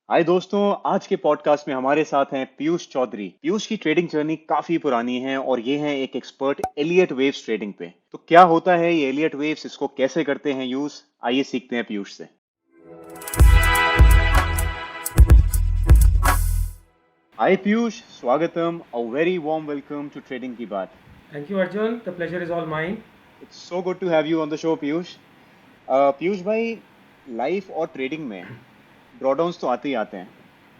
हाय दोस्तों। आज के पॉडकास्ट में हमारे साथ हैं पीयूष चौधरी। पीयूष की ट्रेडिंग जर्नी काफी पुरानी है और ये हैं एक एक्सपर्ट एलियट वेव्स ट्रेडिंग पे। तो क्या होता है ये एलियट वेव्स, इसको कैसे करते हैं यूज, आइए सीखते हैं पीयूष से। हाय पीयूष, स्वागतम, a very warm welcome to trading की बात। Thank you, Arjun. The pleasure is all mine. It's so good to have you on the show Piyush. Piyush भाई, लाइफ और ट्रेडिंग में ड्रॉडाउन्स तो आते ही आते हैं,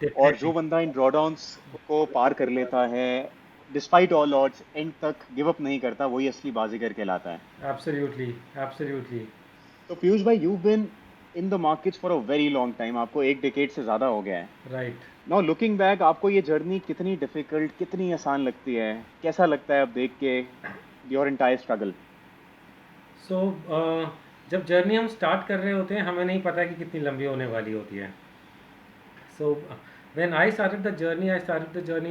और जो Definitely. बंदा इन ड्रॉडाउन्स को पार कर लेता है, डिस्पाइट ऑल ऑड्स एंड तक गिव अप नहीं करता, वही असली बाजीगर कहलाता है। Absolutely. Absolutely. तो पीयूष भाई, you been in the markets for a very long time, आपको एक डिकेड से ज्यादा हो गया है। Right. नाउ लुकिंग बैक, आपको ये जर्नी कितनी डिफिकल्ट, कितनी आसान लगती है, कैसा लगता है अब देख के योर एंटायर स्ट्रगल? So, जब जर्नी हम स्टार्ट कर रहे होते हैं हमें नहीं पता कि कितनी लंबी होने वाली होती है. So, when I started the journey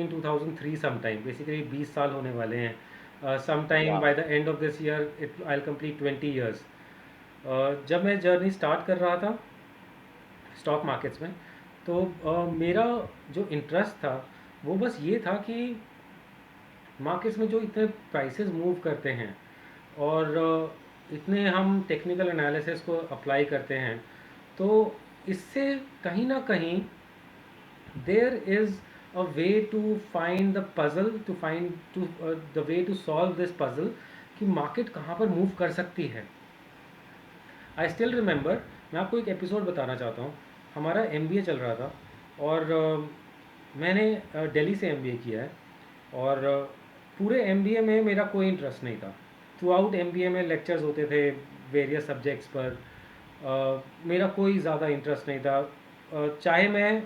in 2003 sometime. Basically 20 साल होने वाले हैं. Sometime वाह। by the end of this year, I'll complete 20 years. जब मैं जर्नी स्टार्ट कर रहा था स्टॉक मार्केट्स में, तो मेरा जो इंटरेस्ट था वो बस ये था कि मार्केट्स में जो इतने प्राइसेस मूव करते हैं और इतने हम टेक्निकल एनालिसिस को अप्लाई करते हैं, तो इससे कहीं ना कहीं there is a way to find the puzzle, to find to the way to solve this puzzle कि मार्केट कहाँ पर मूव कर सकती है. आई स्टिल रिमेंबर, मैं आपको एक एपिसोड बताना चाहता हूँ. हमारा एमबीए चल रहा था और मैंने दिल्ली से एमबीए किया है और पूरे एमबीए में मेरा कोई इंटरेस्ट नहीं था. थ्रू आउट एमबीए में लेक्चर्स होते थे वेरियस सब्जेक्ट्स पर. मेरा कोई ज़्यादा इंटरेस्ट नहीं था. चाहे मैं,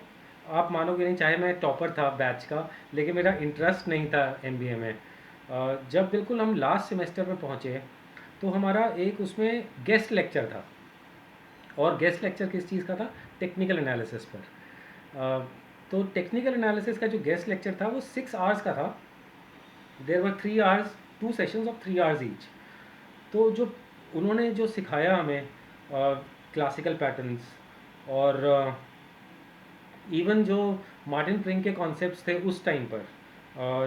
आप मानोगे नहीं, चाहे मैं टॉपर था बैच का, लेकिन मेरा इंटरेस्ट नहीं था एमबीए में. जब बिल्कुल हम लास्ट सेमेस्टर में पहुँचे तो हमारा एक उसमें गेस्ट लेक्चर था. और गेस्ट लेक्चर किस चीज़ का था? टेक्निकल एनालिसिस पर. तो टेक्निकल एनालिसिस का जो गेस्ट लेक्चर था वो 6 आवर्स का था. देर वर 3 hours, 2 sessions of 3 hours each. तो जो उन्होंने जो सिखाया हमें क्लासिकल पैटर्न्स और इवन जो मार्टिन प्रिंग के कॉन्सेप्ट्स थे उस टाइम पर,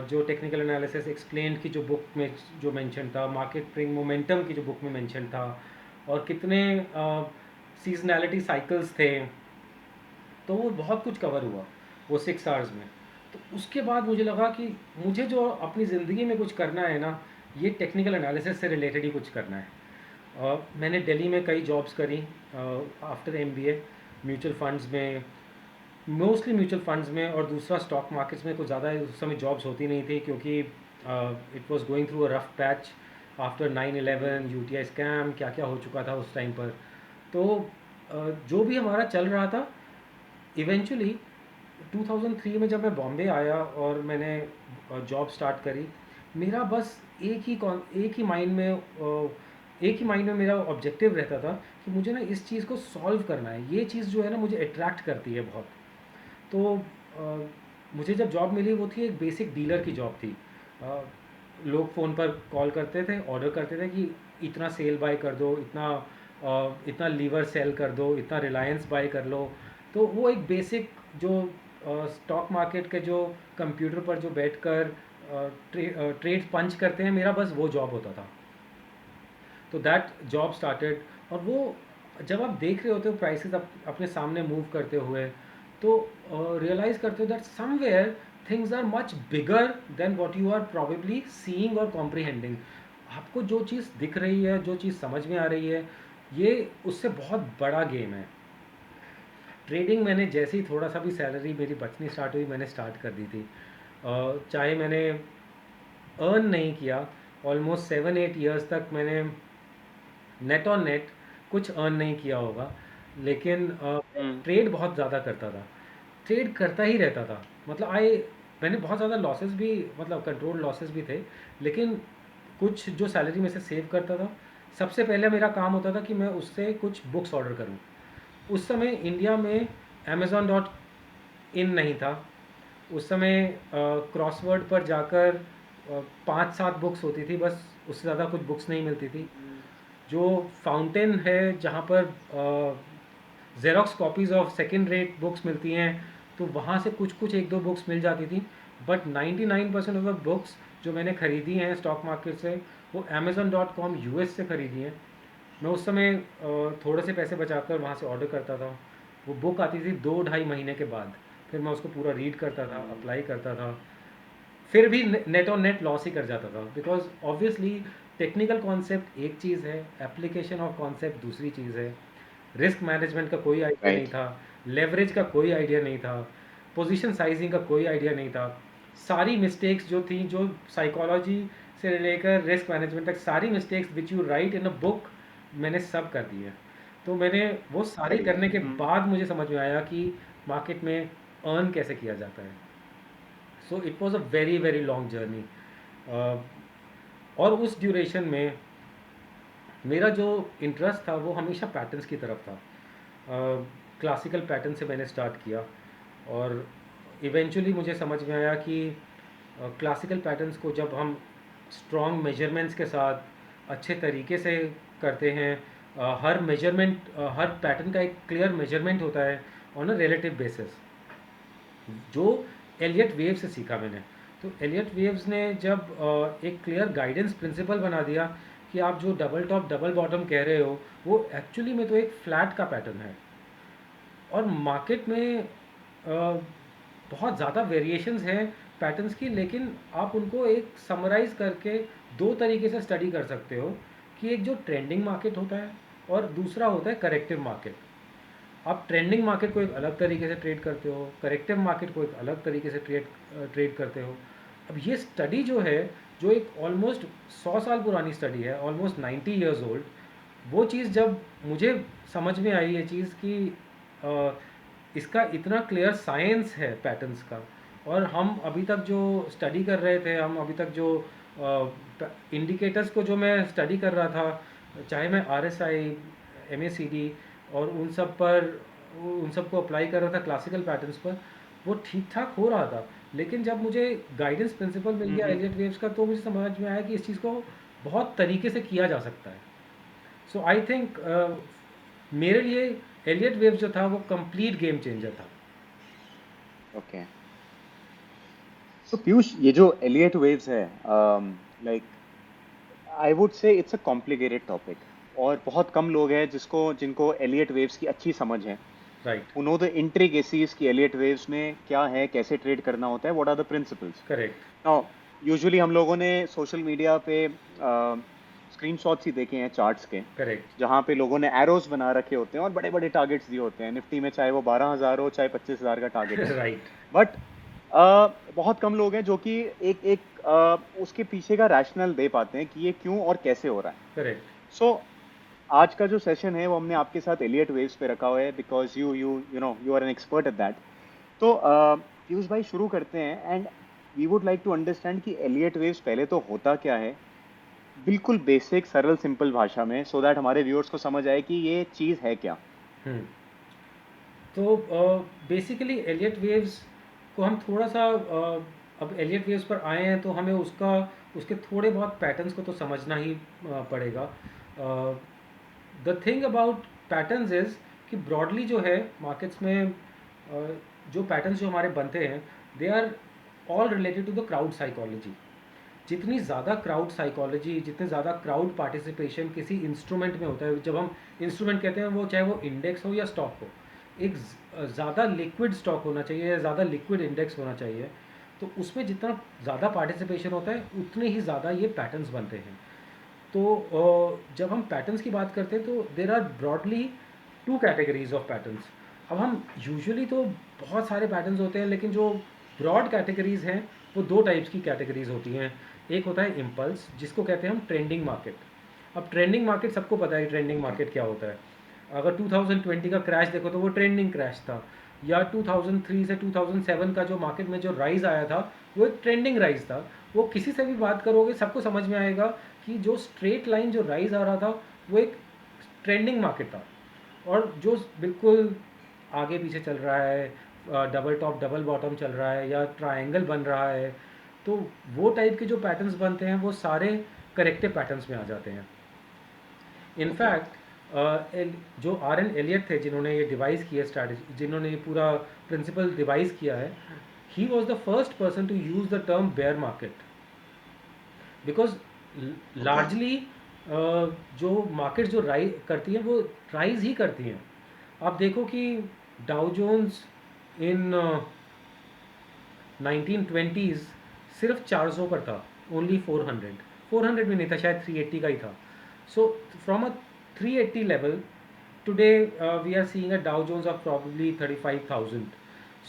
जो टेक्निकल एनालिसिस एक्सप्लेन्ड की जो बुक में जो मेंशन था, मार्केट प्रिंग मोमेंटम की जो बुक में मेंशन था, और कितने सीजनैलिटी साइकिल्स थे, तो वो बहुत कुछ कवर हुआ वो 6 आवर्स में. तो उसके बाद मुझे लगा कि मुझे जो अपनी ज़िंदगी में कुछ करना है ना, ये टेक्निकल एनालिसिस से रिलेटेड ही कुछ करना है. मैंने दिल्ली में कई जॉब्स करी आफ्टर एमबीए. म्यूचुअल फंड्स में, मोस्टली म्यूचुअल फंड्स में, और दूसरा स्टॉक मार्केट्स में कुछ ज़्यादा उस समय जॉब्स होती नहीं थी क्योंकि it was going through a rough patch after 9/11 UTI scam, क्या क्या हो चुका था उस टाइम पर. तो जो भी हमारा चल रहा था, इवेंचुअली 2003 में जब मैं बॉम्बे आया और मैंने जॉब स्टार्ट करी, मेरा बस एक ही माइंड में मेरा ऑब्जेक्टिव रहता था कि मुझे ना इस चीज़ को सॉल्व करना है. ये चीज़ जो है ना मुझे अट्रैक्ट करती है बहुत. तो मुझे जब जॉब मिली वो थी एक बेसिक डीलर की जॉब थी. अ, लोग फ़ोन पर कॉल करते थे, ऑर्डर करते थे कि इतना सेल बाय कर दो, इतना लीवर सेल कर दो, इतना रिलायंस बाय कर लो. तो वो एक बेसिक जो स्टॉक मार्केट के जो कंप्यूटर पर जो बैठकर ट्रेड पंच करते हैं, मेरा बस वो जॉब होता था. तो दैट जॉब स्टार्टेड. और वो जब आप देख रहे होते हो प्राइसेस अपने सामने मूव करते हुए, तो रियलाइज़ करते हो that somewhere things are much bigger than what you are probably seeing और कॉम्प्रिहेंडिंग. आपको जो चीज़ दिख रही है, जो चीज़ समझ में आ रही है, ये उससे बहुत बड़ा गेम है. ट्रेडिंग मैंने जैसे ही थोड़ा सा भी सैलरी मेरी बचनी स्टार्ट हुई, मैंने स्टार्ट कर दी थी. चाहे मैंने अर्न नहीं किया, ऑलमोस्ट 7-8 ईयर्स तक मैंने नेट ऑन नेट कुछ अर्न नहीं किया होगा, लेकिन हम्म। ट्रेड बहुत ज़्यादा करता था. ट्रेड करता ही रहता था. मतलब मैंने बहुत ज़्यादा लॉसेस भी, मतलब कंट्रोल लॉसेस भी थे, लेकिन कुछ जो सैलरी में से सेव करता था. सबसे पहले मेरा काम होता था कि मैं उससे कुछ बुक्स ऑर्डर करूं. उस समय इंडिया में Amazon.in नहीं था. उस समय क्रॉसवर्ड पर जाकर 5-7 बुक्स होती थी बस, उससे ज़्यादा कुछ बुक्स नहीं मिलती थी. जो फाउंटेन है जहाँ पर xerox copies of second rate books मिलती हैं, तो वहाँ से कुछ कुछ एक दो बुक्स मिल जाती थी, बट 99% ऑफ द बुक्स जो मैंने खरीदी हैं स्टॉक मार्केट से वो amazon.com यूएस से खरीदी हैं। मैं उस समय थोड़े से पैसे बचाकर वहाँ से ऑर्डर करता था। वो बुक आती थी 2 ढाई महीने के बाद, फिर मैं उसको पूरा रीड करता था, हम्म। अप्लाई करता था, फिर भी नेट ऑन नेट लॉस ही कर जाता था, बिकॉज ऑब्वियसली टेक्निकल कॉन्सेप्ट एक चीज़ है, एप्लीकेशन ऑफ कॉन्सेप्ट दूसरी चीज़ है, रिस्क मैनेजमेंट का कोई आइडिया नहीं राइट। था, लेवरेज का कोई आइडिया नहीं था, पोजीशन साइजिंग का कोई आइडिया नहीं था। सारी मिस्टेक्स जो थी, जो साइकोलॉजी से लेकर रिस्क मैनेजमेंट तक, सारी mistakes which you right in a book मैंने सब कर दी है। तो मैंने वो सारी सही है। करने के बाद मुझे समझ में आया कि मार्केट में अर्न कैसे किया जाता है। So it was a very very long journey. और उस ड्यूरेशन में मेरा जो इंटरेस्ट था वो हमेशा पैटर्न्स की तरफ था। क्लासिकल पैटर्न से मैंने स्टार्ट किया, और इवेंचुअली मुझे समझ में आया कि क्लासिकल पैटर्न्स को जब हम स्ट्रॉन्ग मेजरमेंट्स के साथ अच्छे तरीके से करते हैं, हर मेजरमेंट, हर पैटर्न का एक क्लियर मेजरमेंट होता है ऑन अ रिलेटिव बेसिस, जो एलियट वेव से सीखा मैंने। तो एलियट वेव्स ने जब एक क्लियर गाइडेंस प्रिंसिपल बना दिया कि आप जो डबल टॉप डबल बॉटम कह रहे हो वो एक्चुअली में तो एक फ्लैट का पैटर्न है, और मार्केट में बहुत ज़्यादा वेरिएशंस हैं पैटर्न्स की, लेकिन आप उनको एक समराइज करके दो तरीके से स्टडी कर सकते हो, कि एक जो ट्रेंडिंग मार्केट होता है और दूसरा होता है करेक्टिव मार्केट। आप ट्रेंडिंग मार्केट को एक अलग तरीके से ट्रेड करते हो, करेक्टिव मार्केट को एक अलग तरीके से ट्रेड करते हो। अब ये स्टडी जो है, जो एक ऑलमोस्ट 100 साल पुरानी स्टडी है, ऑलमोस्ट 90 ईयर्स ओल्ड, वो चीज़ जब मुझे समझ में आई, ये चीज़ कि इसका इतना क्लियर साइंस है पैटर्न्स का, और हम अभी तक जो स्टडी कर रहे थे, हम अभी तक जो इंडिकेटर्स को जो मैं स्टडी कर रहा था, चाहे मैं RSI, MACD और उन सब पर, उन सब को अप्लाई कर रहा था क्लासिकल पैटर्न्स पर, वो ठीक ठाक हो रहा था। लेकिन जब मुझे गाइडेंस प्रिंसिपल मिल गया हम्म। एलियट वेव्स का, तो मुझे समझ में आया कि इस चीज़ को बहुत तरीके से किया जा सकता है। सो आई थिंक मेरे लिए एलियट वेव्स जो था वो कंप्लीट गेम चेंजर था। ओके। तो पीयूष, ये जो एलियट वेव्स है, like I would say it's a complicated topic, और बहुत कम लोग हैं जिसको जिनको एलियट वेव्स की अच्छी समझ है। Right. who know the intricacies की एलियट वेव्स में क्या है, कैसे ट्रेड करना होता है, what are the principles. Correct. Now usually हम लोगों ने सोशल मीडिया पे स्क्रीनशॉट्स ही देखे हैं चार्ट्स के, करेक्ट। जहाँ पे लोगों ने एरोस बना रखे होते हैं और बड़े बड़े टारगेट्स दिए होते हैं निफ्टी में, चाहे वो 12,000 हो चाहे 25,000 का टारगेट हो। राइट। बट बहुत कम लोग हैं जो कि एक एक उसके पीछे का रैशनल दे पाते हैं कि ये क्यों और कैसे हो रहा है। करेक्ट। सो आज का जो सेशन है वो हमने आपके साथ एलियट वेव्स पे रखा हुआ है, because you know you are an expert at that. तो पीयूष भाई, शुरू करते हैं, and we would like to understand कि एलियट वेव्स पहले तो होता क्या है, बिल्कुल बेसिक सरल सिंपल भाषा में, सो दैट हमारे व्यूअर्स को समझ आए कि ये चीज़ है क्या। हम्म। तो बेसिकली एलियट वेव्स को हम थोड़ा सा, अब एलियट वेव्स पर आए हैं तो हमें उसका, उसके थोड़े बहुत पैटर्न्स को तो समझना ही पड़ेगा। The thing about patterns is कि ब्रॉडली जो है मार्केट्स में, जो पैटर्न्स जो हमारे बनते हैं, they are all related to the crowd psychology. जितनी ज़्यादा क्राउड साइकोलॉजी, जितने ज़्यादा क्राउड पार्टिसिपेशन किसी इंस्ट्रूमेंट में होता है, जब हम इंस्ट्रूमेंट कहते हैं वो चाहे वो इंडेक्स हो या स्टॉक हो, एक ज़्यादा लिक्विड स्टॉक होना चाहिए या ज़्यादा लिक्विड इंडेक्स होना चाहिए, तो उसमें जितना ज़्यादा पार्टिसिपेशन होता है उतने ही ज़्यादा ये पैटर्न्स बनते हैं। तो जब हम पैटर्न्स की बात करते हैं तो there are broadly two categories of patterns. अब हम यूजुअली तो बहुत सारे पैटर्न्स होते हैं, लेकिन जो ब्रॉड कैटेगरीज हैं वो दो टाइप्स की कैटेगरीज होती हैं। एक होता है इम्पल्स, जिसको कहते हैं हम ट्रेंडिंग मार्केट। अब ट्रेंडिंग मार्केट सबको पता है ट्रेंडिंग ओके। मार्केट क्या होता है। अगर 2020 का क्रैश देखो तो वो ट्रेंडिंग क्रैश था, या 2003 से 2007 का जो मार्केट में जो राइज आया था वो एक ट्रेंडिंग राइज था। वो किसी से भी बात करोगे सबको समझ में आएगा कि जो स्ट्रेट लाइन जो राइज आ रहा था वो एक ट्रेंडिंग मार्केट था, और जो बिल्कुल आगे पीछे चल रहा है, डबल टॉप डबल बॉटम चल रहा है या ट्रायंगल बन रहा है, तो वो टाइप के जो पैटर्न्स बनते हैं वो सारे करेक्टिव पैटर्न्स में आ जाते हैं। ओके। इनफैक्ट जो आर एन एलियट थे जिन्होंने ये डिवाइस किया स्ट्रैटेजी, जिन्होंने ये पूरा प्रिंसिपल डिवाइस किया है, he was the first person to use the term bear market, because okay. Largely जो मार्केट जो राइज करती हैं वो राइज ही करती हैं। आप देखो कि डाउ जोन्स इन 1920s सिर्फ 400 पर था, ओनली 400 भी नहीं था, शायद 380 का ही था। So from a 380 level today we are seeing a Dow Jones of probably 35,000।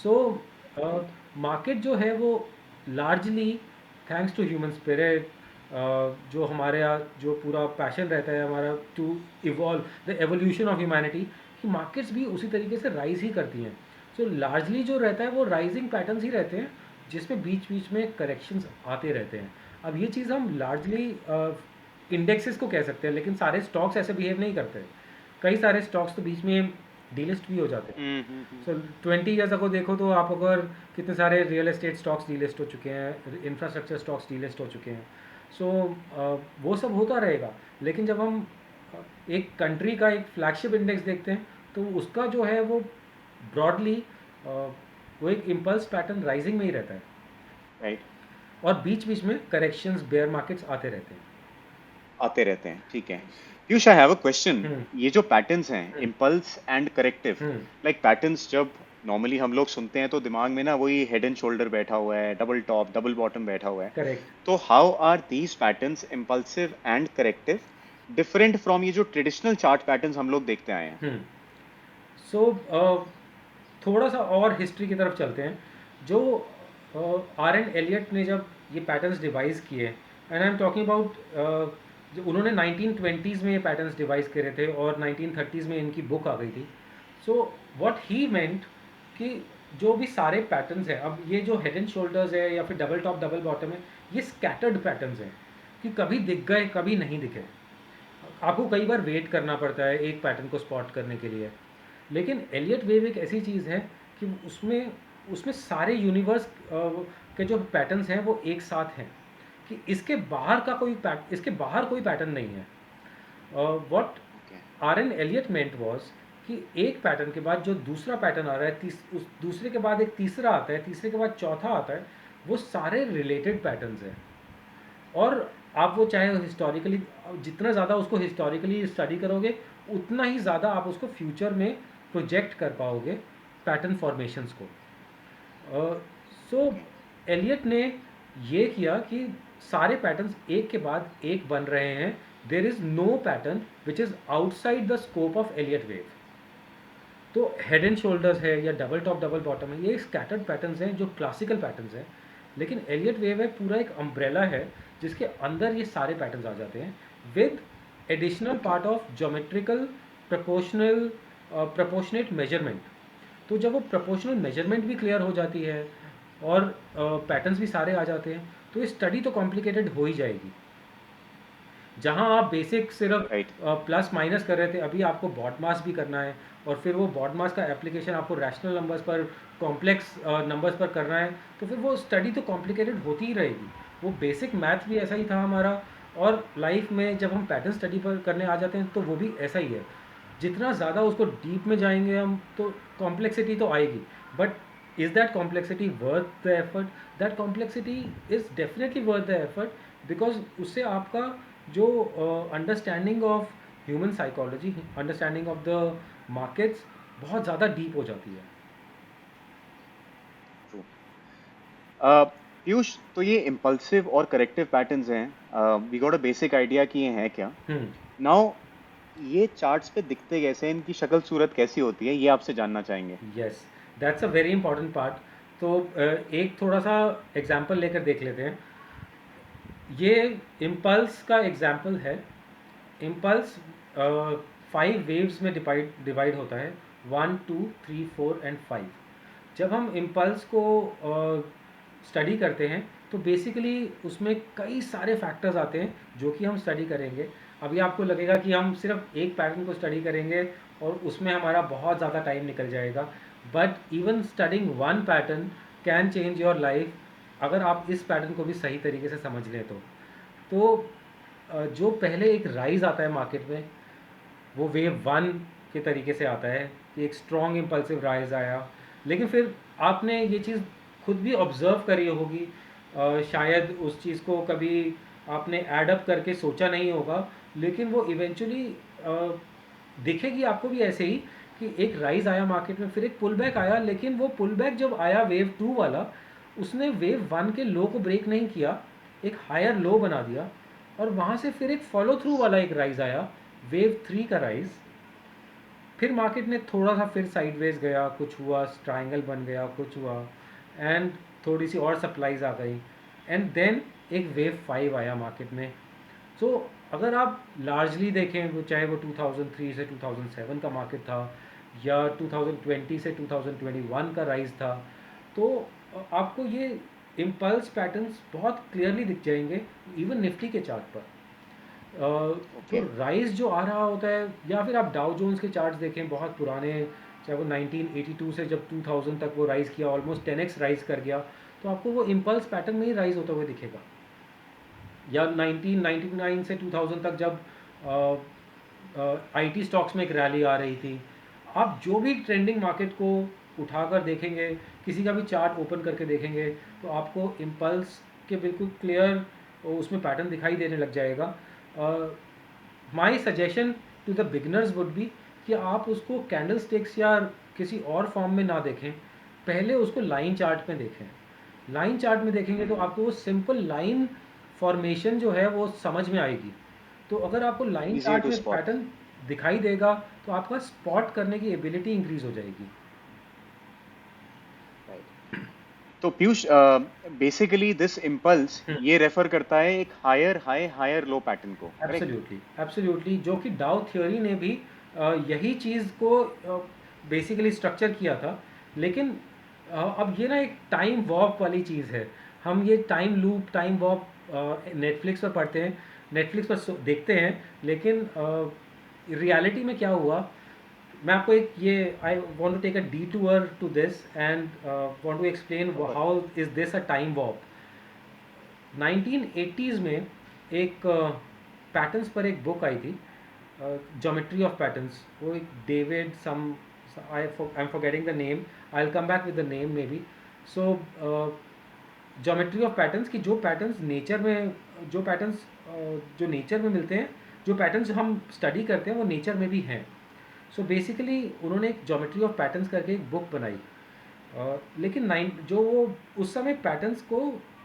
So market जो है वो largely thanks to human spirit, जो हमारे यहाँ जो पूरा पैशन रहता है हमारा to evolve the evolution of humanity, कि मार्केट्स भी उसी तरीके से राइज ही करती हैं। सो लार्जली जो रहता है वो राइजिंग पैटर्न्स ही रहते हैं, जिसमें बीच बीच में करेक्शंस आते रहते हैं। अब ये चीज़ हम लार्जली इंडेक्सेस को कह सकते हैं, लेकिन सारे स्टॉक्स ऐसे बिहेव नहीं करते। कई सारे स्टॉक्स तो बीच में डीलिस्ट भी हो जाते हैं। सो 20 ईयर्स अगो देखो तो आप अगर कितने सारे रियल एस्टेट स्टॉक्स डीलिस्ट हो चुके हैं, इंफ्रास्ट्रक्चर स्टॉक्स डीलिस्ट हो चुके हैं। सो वो सब होता रहेगा। लेकिन जब हम एक कंट्री का एक फ्लैगशिप इंडेक्स देखते हैं तो उसका जो है वो ब्रॉडली वो एक इम्पल्स पैटर्न राइजिंग में ही रहता है, राइट। और बीच बीच में करेक्शंस बेयर मार्केट्स आते रहते हैं। आते रहते हैं, ठीक है। Piyush, I have a question. Hmm. ये जो पैटर्न्स हैं, hmm. Impulse and corrective, hmm. Like patterns जब नॉर्मली हम लोग सुनते हैं तो दिमाग में ना वही हेड एंड शोल्डर बैठा हुआ है, डबल टॉप डबल बॉटम बैठा हुआ है। करेक्ट। तो how are these patterns impulsive and corrective different from ये जो ट्रेडिशनल चार्ट पैटर्न्स हम लोग देखते आए हैं? हम्म। सो थोड़ा सा और हिस्ट्री की तरफ चलते हैं। जो आर एन एलियट ने जब ये पैटर्न्स डिवाइस किए, and I am talking about, जो उन्होंने 1920s में ये पैटर्न्स डिवाइस करे थे और 1930s में इनकी बुक आ गई थी। सो व्हाट ही मेंट कि जो भी सारे पैटर्न्स हैं, अब ये जो हेड एंड शोल्डर्स है या फिर डबल टॉप डबल बॉटम है, ये स्कैटर्ड पैटर्न्स हैं, कि कभी दिख गए कभी नहीं दिखे। आपको कई बार वेट करना पड़ता है एक पैटर्न को स्पॉट करने के लिए। लेकिन एलियट वेव एक ऐसी चीज़ है कि उसमें उसमें सारे यूनिवर्स के जो पैटर्न्स हैं वो एक साथ हैं, कि इसके बाहर कोई पैटर्न नहीं है। What okay. R N Elliott meant was कि एक पैटर्न के बाद जो दूसरा पैटर्न आ रहा है, उस दूसरे के बाद एक तीसरा आता है, तीसरे के बाद चौथा आता है, वो सारे रिलेटेड पैटर्न्स हैं। और आप वो चाहे हिस्टोरिकली, जितना ज़्यादा उसको हिस्टोरिकली स्टडी करोगे उतना ही ज़्यादा आप उसको फ्यूचर में प्रोजेक्ट कर पाओगे पैटर्न फॉर्मेशंस को। So okay. एलियट ने ये किया कि सारे पैटर्न्स एक के बाद एक बन रहे हैं। There is no pattern which is outside the scope of Elliott wave. तो हेड एंड शोल्डर्स है या डबल टॉप डबल बॉटम है, ये स्कैटर्ड पैटर्न्स हैं जो क्लासिकल पैटर्न्स हैं। लेकिन एलियट वेव है पूरा एक अम्ब्रेला है जिसके अंदर ये सारे पैटर्न्स आ जाते हैं, with additional okay. Part of geometrical proportional proportionate measurement. तो जब वो प्रोपोर्शनल मेजरमेंट भी क्लियर हो जाती है और पैटर्न्स भी सारे आ जाते हैं, तो ये स्टडी तो कॉम्प्लिकेटेड हो ही जाएगी। जहाँ आप बेसिक सिर्फ राइट। प्लस माइनस कर रहे थे, अभी आपको बॉड मास भी करना है, और फिर वो बॉड मास का एप्लीकेशन आपको रैशनल नंबर्स पर, कॉम्प्लेक्स नंबर्स पर करना है, तो फिर वो स्टडी तो कॉम्प्लिकेटेड होती ही रहेगी। वो बेसिक मैथ भी ऐसा ही था हमारा, और लाइफ में जब हम पैटर्न स्टडी पर करने आ जाते हैं तो वो भी ऐसा ही है। जितना ज़्यादा उसको डीप में जाएंगे हम तो कॉम्प्लेक्सिटी तो आएगी, but is that complexity worth the effort? That complexity is definitely worth the effort, because उससे आपका जो understanding of human psychology, understanding of the markets बहुत ज़्यादा डीप हो जाती है। ट्रू। पीयूष, तो ये इम्पल्सिव और करेक्टिव पैटर्न्स हैं, we got a basic idea कि ये हैं क्या। हम्म। नाउ ये चार्ट्स पे दिखते कैसे हैं, इनकी शक्ल सूरत कैसी होती है, ये आपसे जानना चाहेंगे। Yes, that's a very important part. तो एक थोड़ा सा एग्जांपल लेकर देख लेते हैं। ये इम्पल्स का एग्जांपल है। इम्पल्स 5 वेव्स में डिवाइड होता है, 1 2 3 4 एंड 5। जब हम इम्पल्स को स्टडी करते हैं तो बेसिकली उसमें कई सारे फैक्टर्स आते हैं जो कि हम स्टडी करेंगे। अभी आपको लगेगा कि हम सिर्फ एक पैटर्न को स्टडी करेंगे और उसमें हमारा बहुत ज़्यादा टाइम निकल जाएगा, but even studying one pattern can change your life, अगर आप इस पैटर्न को भी सही तरीके से समझ लें तो। जो पहले एक राइज आता है मार्केट में, वो वेव वन के तरीके से आता है कि एक स्ट्रॉन्ग इम्पल्सिव राइज आया, लेकिन फिर आपने ये चीज़ खुद भी ऑब्जर्व करी होगी, शायद उस चीज़ को कभी आपने एडअप करके सोचा नहीं होगा, लेकिन वो इवेंचुअली दिखेगी आपको भी ऐसे ही कि एक राइज आया मार्केट में, फिर एक पुल बैक आया, लेकिन वो पुल बैक जब आया वेव टू वाला, उसने वेव वन के लो को ब्रेक नहीं किया, एक हायर लो बना दिया, और वहाँ से फिर एक फॉलो थ्रू वाला एक राइज आया, वेव थ्री का राइज। फिर मार्केट ने थोड़ा सा फिर साइडवेज गया, कुछ हुआ, ट्राइंगल बन गया, कुछ हुआ, एंड थोड़ी सी और सप्लाईज आ गई, एंड देन एक वेव फाइव आया मार्केट में। सो अगर आप लार्जली देखें, वो चाहे वो 2003 से 2007 का मार्केट था या 2020 से 2021 का राइज था, तो आपको ये इम्पल्स पैटर्न्स बहुत क्लियरली दिख जाएंगे इवन निफ्टी के चार्ट पर। जो ओके। राइज जो आ रहा होता है, या फिर आप डाउ जोन्स के चार्ट्स देखें बहुत पुराने, चाहे वो 1982 से जब 2000 तक वो राइज किया, ऑलमोस्ट 10x राइज कर गया, तो आपको वो इम्पल्स पैटर्न में ही राइज होता हुआ दिखेगा। या 1999 से 2000 तक जब आईटी स्टॉक्स में एक रैली आ रही थी, आप जो भी ट्रेंडिंग मार्केट को उठाकर देखेंगे, किसी का भी चार्ट ओपन करके देखेंगे, तो आपको इम्पल्स के बिल्कुल क्लियर उसमें पैटर्न दिखाई देने लग जाएगा। My suggestion to the beginners would be कि आप उसको कैंडल स्टिक्स या किसी और फॉर्म में ना देखें, पहले उसको लाइन चार्ट में देखें। लाइन चार्ट में देखेंगे तो आपको वो सिंपल लाइन फॉर्मेशन जो है वो समझ में आएगी। तो अगर आपको लाइन इजियर चार्ट टू में स्पॉट। पैटर्न दिखाई देगा, तो आपका स्पॉट करने की एबिलिटी इंक्रीज हो जाएगी। राइट। तो पीयूष, बेसिकली दिस इम्पल्स ये रेफर करता है एक higher high higher low pattern को, करेक्ट? एब्सोल्युटली, एब्सोल्युटली, जो कि डाउ थ्योरी ने भी यही चीज़ को बेसिकली स्ट्रक्चर किया था। लेकिन अब ये ना एक टाइम वॉर्प वाली चीज़ है। हम ये time loop, time warp Netflix पर पढ़ते हैं, नेटफ्लिक्स पर देखते हैं, लेकिन रियलिटी में क्या हुआ, मैं आपको एक ये, I want to take a detour to this and want to explain sure. How is this a time warp. 1980s में एक पैटर्न्स पर एक बुक आई थी, ज्योमेट्री ऑफ पैटर्न्स। वो एक David some, I am forgetting the name, I will come back with the name maybe. So geometry of patterns की जो patterns nature में, जो पैटर्न्स जो नेचर में मिलते हैं, जो पैटर्न्स हम स्टडी करते हैं वो नेचर में भी हैं। सो बेसिकली उन्होंने एक ज्योमेट्री ऑफ पैटर्न्स करके एक बुक बनाई। लेकिन जो वो उस समय पैटर्न्स को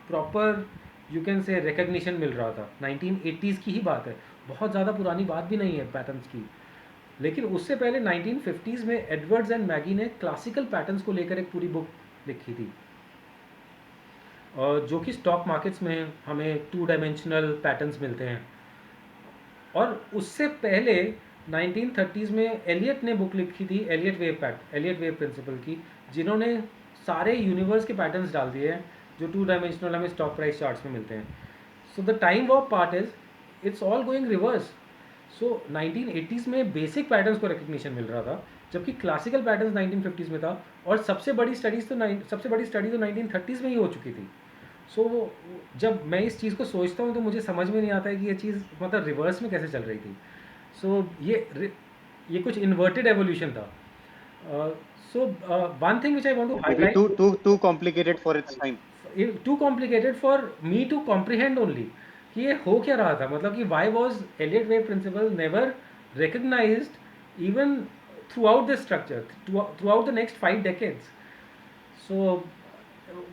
proper you can say recognition मिल रहा था, 1980s की ही बात है, बहुत ज़्यादा पुरानी बात भी नहीं है पैटर्न्स की। लेकिन उससे पहले 1950s में एडवर्ड्स एंड मैगी ने क्लासिकल पैटर्न्स को लेकर एक पूरी बुक लिखी थी, जो कि स्टॉक मार्केट्स में हमें टू डायमेंशनल पैटर्न्स मिलते हैं। और उससे पहले 1930s में एलियट ने बुक लिखी थी, एलियट वेव प्रिंसिपल की, जिन्होंने सारे यूनिवर्स के पैटर्न्स डाल दिए हैं जो टू डायमेंशनल हमें स्टॉक प्राइस चार्ट्स में मिलते हैं। So the time of part is it's all going reverse. So 1980s में बेसिक पैटर्न्स को रिकग्निशन मिल रहा था, जबकि क्लासिकल पैटर्न्स 1950s में था, और सबसे बड़ी स्टडी तो 1930s में ही हो चुकी थी। सो जब मैं इस चीज़ को सोचता हूँ तो मुझे समझ में नहीं आता है कि ये चीज़ मतलब रिवर्स में कैसे चल रही थी। सो ये कुछ इन्वर्टेड एवोल्यूशन था। So one thing which I want to may be highlight, too complicated for its time. Too complicated for me to comprehend only, कि ये हो क्या रहा था, मतलब कि why was Elliott wave principle never recognised even throughout the structure, throughout the next 5 decades. So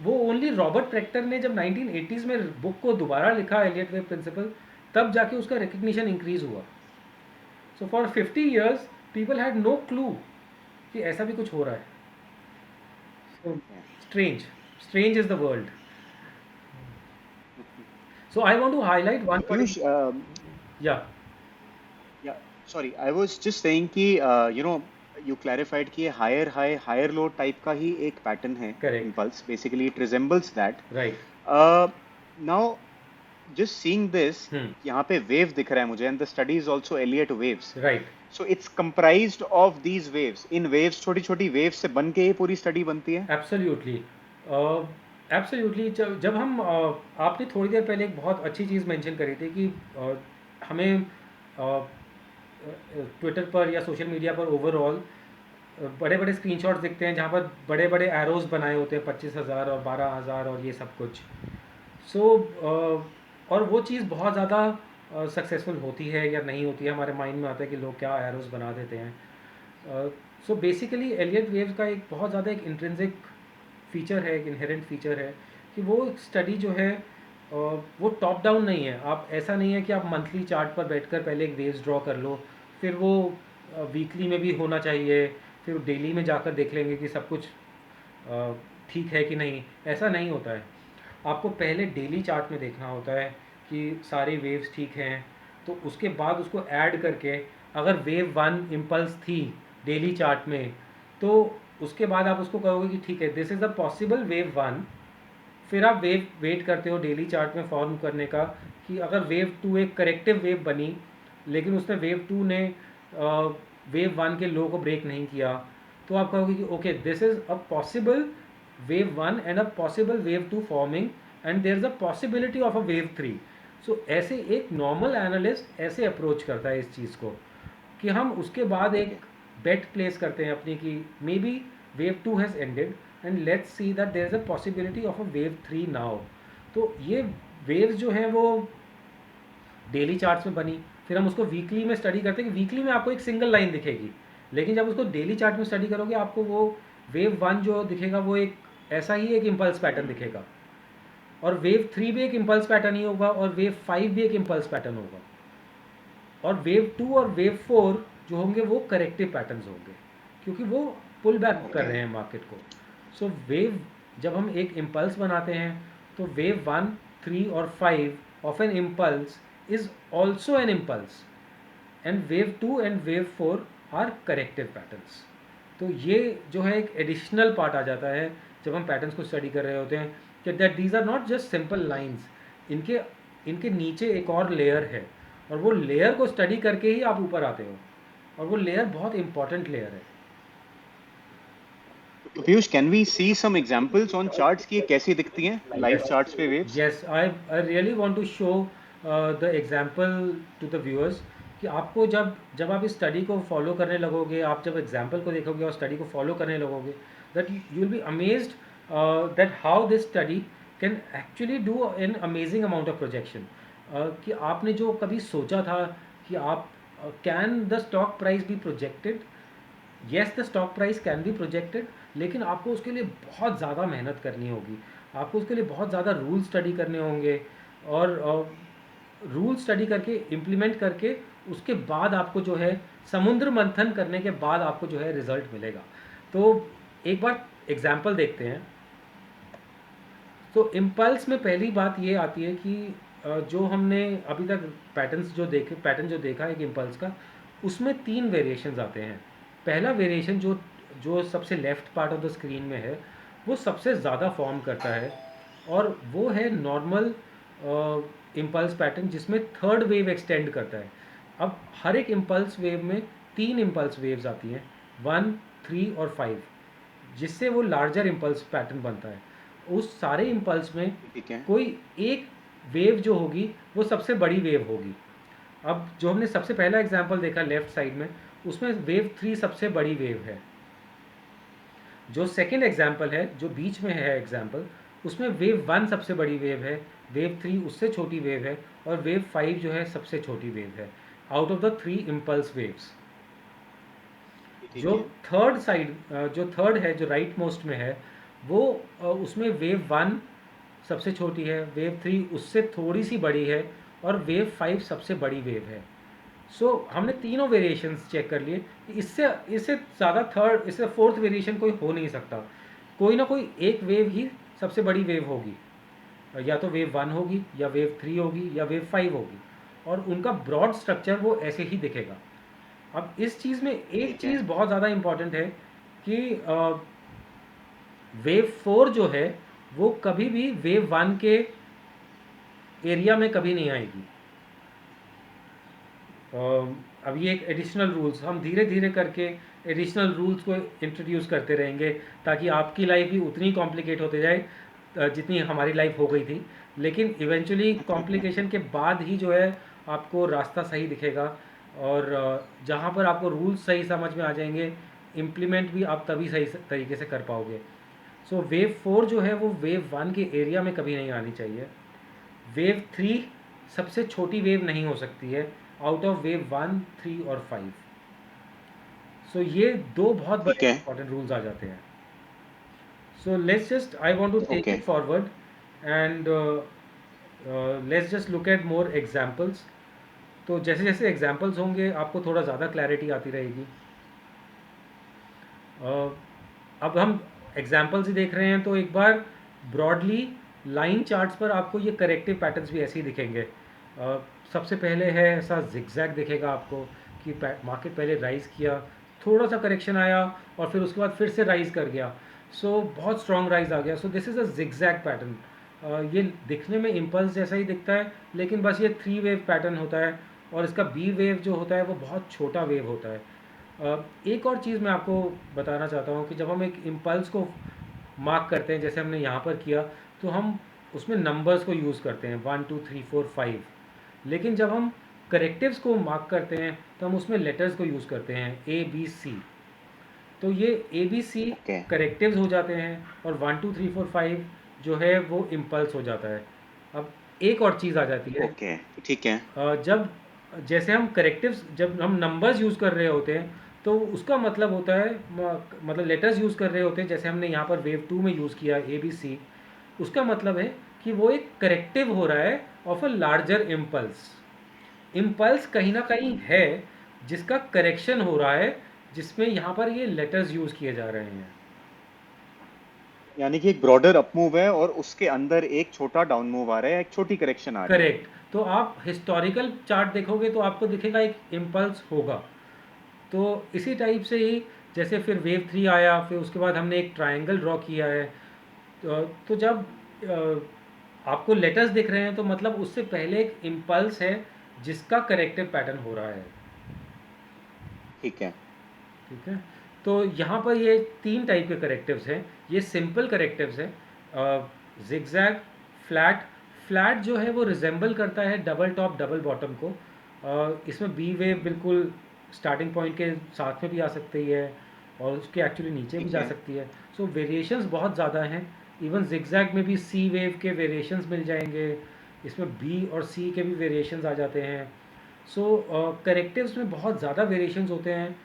वो only Robert प्रेक्टर ने जब 1980s में बुक को दोबारा लिखा एलियट वेव प्रिंसिपल, तब जाके उसका रिकग्निशन इंक्रीज हुआ। So for 50 years people had no clue कि ऐसा भी कुछ हो रहा है। So strange, strange is the world. So I want to highlight one Piyush, yeah yeah sorry, I was just saying कि यू नो यू क्लैरिफाइड कि higher high higher low type का ही एक पैटर्न है correct, impulse, basically it resembles that. Right, now just seeing this, यहाँ पे wave दिख रहा है मुझे, and the study is also Elliott waves. Right, so it's comprised of these waves, इन वेव्स, छोटी छोटी वेव्स से बन के ये पूरी स्टडी बनती है। Absolutely, absolutely. जब हम आपने थोड़ी देर पहले एक बहुत अच्छी चीज़ मेंशन करी थी कि हमें ट्विटर पर या सोशल मीडिया पर ओवरऑल बड़े बड़े स्क्रीनशॉट्स दिखते हैं जहाँ पर बड़े बड़े एरोज बनाए होते हैं 25,000 और 12,000 और ये सब कुछ। सो और वो चीज़ बहुत ज़्यादा सक्सेसफुल होती है या नहीं होती है, हमारे माइंड में आता है कि लोग क्या एरोज बना देते हैं। सो बेसिकली एलियट वेव्स का एक बहुत ज़्यादा एक इंट्रिंसिक फीचर है, एक इनहेरेंट फीचर है कि वो स्टडी जो है वो टॉप डाउन नहीं है। आप ऐसा नहीं है कि आप मंथली चार्ट पर बैठकर पहले एक वेव्स ड्रॉ कर लो, फिर वो वीकली में भी होना चाहिए, फिर डेली में जाकर देख लेंगे कि सब कुछ ठीक है कि नहीं। ऐसा नहीं होता है। आपको पहले डेली चार्ट में देखना होता है कि सारे वेव्स ठीक हैं, तो उसके बाद उसको ऐड करके अगर वेव वन इम्पल्स थी डेली चार्ट में, तो उसके बाद आप उसको कहोगे कि ठीक है this is the possible wave one. फिर आप वेव वेट करते हो डेली चार्ट में फॉर्म करने का कि अगर वेव टू एक करेक्टिव वेव बनी, लेकिन उसने वेव टू ने वेव वन के लो को ब्रेक नहीं किया, तो आप कहोगे कि okay this is a possible wave one and a possible wave two forming and there is a possibility of a wave three. So ऐसे एक नॉर्मल एनालिस्ट ऐसे अप्रोच करता है इस चीज़ को कि हम उसके बाद ओके। एक बेट प्लेस करते हैं अपनी कि maybe wave two has ended and let's see that there is a possibility of a wave three now. तो ये वेव्स जो हैं वो डेली चार्ट्स में बनी, फिर हम उसको वीकली में स्टडी करते हैं कि वीकली में आपको एक सिंगल लाइन दिखेगी, लेकिन जब उसको डेली चार्ट में स्टडी करोगे आपको वो वेव वन जो दिखेगा वो एक ऐसा ही एक इम्पल्स पैटर्न दिखेगा, और वेव थ्री भी एक इम्पल्स पैटर्न ही होगा, और वेव फाइव भी एक इम्पल्स पैटर्न होगा, और वेव टू और वेव फोर जो होंगे वो करेक्टिव पैटर्न्स होंगे, क्योंकि वो पुल बैक कर ओके। रहे हैं मार्केट को। सो वेव जब हम एक इम्पल्स बनाते हैं तो वेव वन, थ्री और five of an impulse is also an impulse, and wave two and wave four are corrective patterns. तो ये जो है एक एडिशनल पार्ट आ जाता है जब हम पैटर्न्स को स्टडी कर रहे होते हैं कि that these are not just simple lines, इनके इनके नीचे एक और लेयर है, और वो लेयर को स्टडी करके ही आप ऊपर आते हो, और वो लेयर बहुत इंपॉर्टेंट लेयर है। तो Piyush, can we see some examples on charts की ये कैसी दिखती हैं लाइव चार्ट्स पे waves? Yes, I really want to show the example to the viewers कि आपको जब जब आप इस स्टडी को फॉलो करने लगोगे, आप जब एग्जाम्पल को देखोगे और स्टडी को फॉलो करने लगोगे, that you will be amazed that how this study can actually do an amazing amount of projection. कि आपने जो कभी सोचा था कि आप can the stock price be projected, yes the stock price can be projected, लेकिन आपको उसके लिए बहुत ज़्यादा मेहनत करनी होगी, आपको उसके लिए बहुत ज़्यादा रूल स्टडी करने होंगे, और रूल स्टडी करके इम्प्लीमेंट करके उसके बाद आपको जो है समुद्र मंथन करने के बाद आपको जो है रिजल्ट मिलेगा। तो एक बार एग्जाम्पल देखते हैं। तो इम्पल्स में पहली बात ये आती है कि जो हमने अभी तक पैटर्न जो देखा एक इम्पल्स का, उसमें तीन वेरिएशंस आते हैं। पहला वेरिएशन जो जो सबसे left part of the screen में है वो सबसे ज़्यादा फॉर्म करता है, और वो है नॉर्मल इम्पल्स पैटर्न जिसमें थर्ड वेव एक्सटेंड करता है। अब हर एक इम्पल्स वेव में तीन इम्पल्स वेव्स आती हैं, वन, थ्री और फाइव, जिससे वो लार्जर इम्पल्स पैटर्न बनता है। उस सारे इम्पल्स में ठीक है। कोई एक वेव जो होगी वो सबसे बड़ी वेव होगी। अब जो हमने सबसे पहला एग्जांपल देखा लेफ्ट साइड में, उसमें वेव थ्री सबसे बड़ी वेव है। जो सेकंड एग्जांपल है जो बीच में है एग्जांपल, उसमें वेव वन सबसे बड़ी वेव है, वेव थ्री उससे छोटी वेव है, और वेव फाइव जो है सबसे छोटी वेव है out of the three impulse waves. ठीक जो है। जो थर्ड है जो राइट मोस्ट में है, वो उसमें वेव वन सबसे छोटी है, वेव थ्री उससे थोड़ी सी बड़ी है, और वेव फाइव सबसे बड़ी वेव है। सो हमने तीनों वेरिएशंस चेक कर लिए कि इससे इससे ज़्यादा थर्ड इससे फोर्थ वेरिएशन कोई हो नहीं सकता। कोई ना कोई एक वेव ही सबसे बड़ी वेव होगी, या तो वेव वन होगी या वेव थ्री होगी या वेव फाइव होगी, और उनका ब्रॉड स्ट्रक्चर वो ऐसे ही दिखेगा। अब इस चीज़ में एक ठीक है। चीज़ बहुत ज़्यादा इम्पॉर्टेंट है कि वेव फोर जो है वो कभी भी वेव वन के एरिया में कभी नहीं आएगी। अब ये एक एडिशनल रूल्स हम धीरे धीरे करके एडिशनल रूल्स को इंट्रोड्यूस करते रहेंगे, ताकि आपकी लाइफ भी उतनी कॉम्प्लिकेट होते जाए जितनी हमारी लाइफ हो गई थी। लेकिन इवेंचुअली कॉम्प्लिकेशन के बाद ही जो है आपको रास्ता सही दिखेगा, और जहाँ पर आपको रूल्स सही समझ में आ जाएंगे, इम्प्लीमेंट भी आप तभी सही तरीके से कर पाओगे। सो वेव 4 जो है वो वेव 1 के एरिया में कभी नहीं आनी चाहिए। वेव 3 सबसे छोटी वेव नहीं हो सकती है आउट ऑफ वेव 1, 3 और 5। सो ये दो बहुत ठीक बड़े है। इंपॉर्टेंट रूल्स आ जाते हैं। So let's just, I want to take okay. it forward and let's just look at more examples. तो जैसे जैसे एग्जाम्पल्स होंगे आपको थोड़ा ज़्यादा क्लैरिटी आती रहेगी। अब हम एग्जाम्पल्स ही देख रहे हैं तो एक बार ब्रॉडली लाइन चार्ट्स पर आपको ये करेक्टिव पैटर्न्स भी ऐसे ही दिखेंगे। सबसे पहले है ऐसा जिगजैग दिखेगा आपको कि मार्केट पहले राइज किया, थोड़ा सा करेक्शन आया और फिर उसके बाद फिर से राइज कर गया। सो बहुत स्ट्रॉन्ग राइज आ गया। सो this is a zigzag pattern. ये दिखने में इम्पल्स जैसा ही दिखता है, लेकिन बस ये 3 वेव पैटर्न होता है और इसका बी वेव जो होता है वो बहुत छोटा वेव होता है। एक और चीज़ मैं आपको बताना चाहता हूँ कि जब हम एक इम्पल्स को मार्क करते हैं जैसे हमने यहाँ पर किया, तो हम उसमें नंबर्स को यूज़ करते हैं 1 2 3 4 5। लेकिन जब हम करेक्टिव्स को मार्क करते हैं तो हम उसमें लेटर्स को यूज़ करते हैं ए बी सी। तो ये ए बी सी ओके। करेक्टिव्स हो जाते हैं और 1 2 3 4 5 जो है वो इम्पल्स हो जाता है। अब एक और चीज़ आ जाती है। ओके। ठीक है। जब जैसे हम करेक्टिव्स, जब हम नंबर्स यूज़ कर रहे होते हैं तो उसका मतलब होता है मतलब लेटर्स यूज़ कर रहे होते हैं, जैसे हमने यहाँ पर वेव 2 में यूज़ किया ए बी सी। उसका मतलब है कि वो एक करेक्टिव हो रहा है of a larger impulse. Impulse कहीं ना कहीं है जिसका करेक्शन हो रहा है, जिसमें यहाँ पर ये लेटर्स यूज़ किए जा रहे हैं। यानी कि एक ब्रॉडर अप मूव है और उसके अंदर एक छोटा डाउन मूव आ रहा है, एक छोटी करेक्शन आ रही है। करेक्ट। तो आप हिस्टोरिकल चार्ट देखोगे तो आपको दिखेगा एक इम्पल्स होगा। तो इसी टाइप से ही जैसे फिर वेव 3 आया, फिर उसके बाद हमने एक ट्रायंगल ड्रॉ किया है। तो जब आपको लेटर्स दिख रहे हैं तो मतलब उससे पहले एक इम्पल्स है जिसका करेक्टिव पैटर्न हो रहा है। ठीक है। ठीक है। तो यहाँ पर ये 3 टाइप के करेक्टिव्स हैं। ये सिंपल करेक्टिव्स हैं, जिगजैग, फ्लैट। फ्लैट जो है वो रिजेंबल करता है डबल टॉप डबल बॉटम को। इसमें बी वेव बिल्कुल स्टार्टिंग पॉइंट के साथ में भी आ सकती है और उसके एक्चुअली नीचे भी ठीक जा है। सकती है। सो वेरिएशंस बहुत ज़्यादा हैं। इवन जिगजैग में भी सी वेव के वेरिएशंस मिल जाएंगे, इसमें बी और सी के भी वेरिएशंस आ जाते हैं। सो करेक्टिव्स में बहुत ज़्यादा वेरिएशंस होते हैं।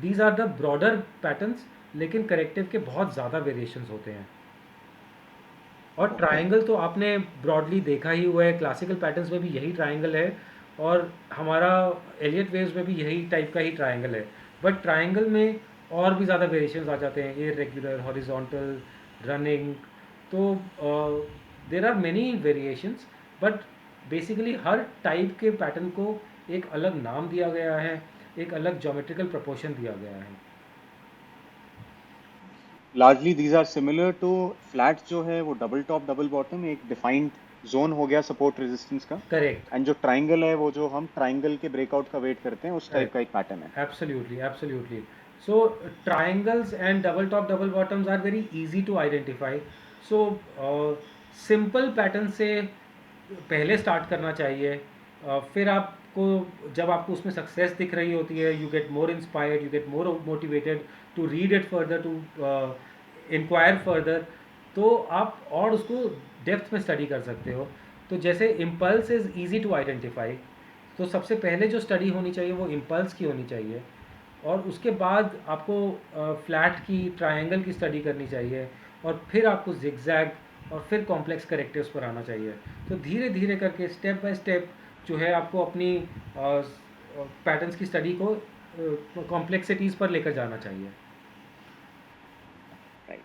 These are the broader patterns, लेकिन करेक्टिव के बहुत ज़्यादा वेरिएशंस होते हैं। और ओके। ट्रायंगल तो आपने ब्रॉडली देखा ही हुआ है, क्लासिकल पैटर्न्स में भी यही ट्रायंगल है और हमारा एलियट वेव्स में भी यही टाइप का ही ट्रायंगल है। बट ट्रायंगल में और भी ज़्यादा वेरिएशंस आ जाते हैं, इरेगुलर, हॉरिजॉन्टल, रनिंग। तो there are many variations, but basically हर टाइप के पैटर्न को एक अलग नाम दिया गया है, एक अलग ज्योमेट्रिकल प्रोपोर्शन दिया गया है। Largely these are similar to flat जो है वो डबल टॉप डबल बॉटम, एक डिफाइंड जोन हो गया सपोर्ट रेजिस्टेंस का। करेक्ट। एंड जो ट्राइंगल है वो जो हम ट्राइंगल के ब्रेकआउट का वेट करते हैं उस टाइप Correct. का एक पैटर्न है। Absolutely, absolutely. So triangles and double top, double bottoms are very easy to identify. So simple pattern से पहले स्टार्ट करना चाहिए। फिर आपको जब आपको उसमें सक्सेस दिख रही होती है, you get more inspired, you get more motivated to read it further, to inquire further. तो आप और उसको डेप्थ में स्टडी कर सकते हो। तो जैसे impulse is easy to identify, तो सबसे पहले जो स्टडी होनी चाहिए वो इम्पल्स की होनी चाहिए और उसके बाद आपको फ्लैट की, ट्रायंगल की स्टडी करनी चाहिए और फिर आपको जिगजैग और फिर कॉम्प्लेक्स करेक्टिव्स पर आना चाहिए। तो धीरे धीरे करके स्टेप बाय स्टेप जो है आपको अपनी पैटर्न्स की स्टडी को कॉम्प्लेक्सिटीज़ पर लेकर जाना चाहिए। Right.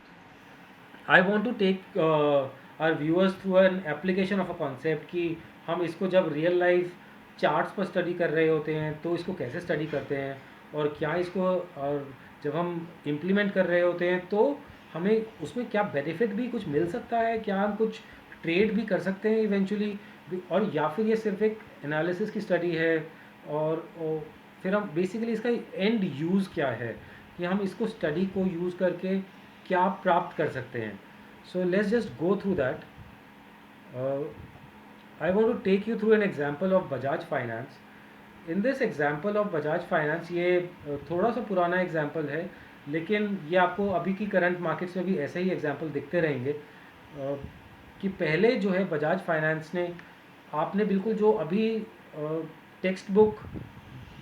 I want to take our viewers through an application of a concept कि हम इसको जब रियल लाइफ चार्ट्स पर स्टडी कर रहे होते हैं तो इसको कैसे स्टडी करते हैं और क्या इसको, और जब हम इम्प्लीमेंट कर रहे होते हैं तो हमें उसमें क्या बेनिफिट भी कुछ मिल सकता है, क्या हम कुछ ट्रेड भी कर सकते हैं इवेंचुअली, और या फिर ये सिर्फ एक एनालिसिस की स्टडी है। और फिर हम बेसिकली इसका एंड यूज़ क्या है कि हम इसको स्टडी को यूज़ करके क्या प्राप्त कर सकते हैं। So let's just go through that. I want to take you through an example of Bajaj finance. In this example of Bajaj finance, ये थोड़ा सा पुराना एग्जांपल है, लेकिन ये आपको अभी की करंट मार्केट्स में भी ऐसे ही एग्जांपल दिखते रहेंगे। कि पहले जो है बजाज फाइनेंस ने, आपने बिल्कुल जो अभी टेक्स्ट बुक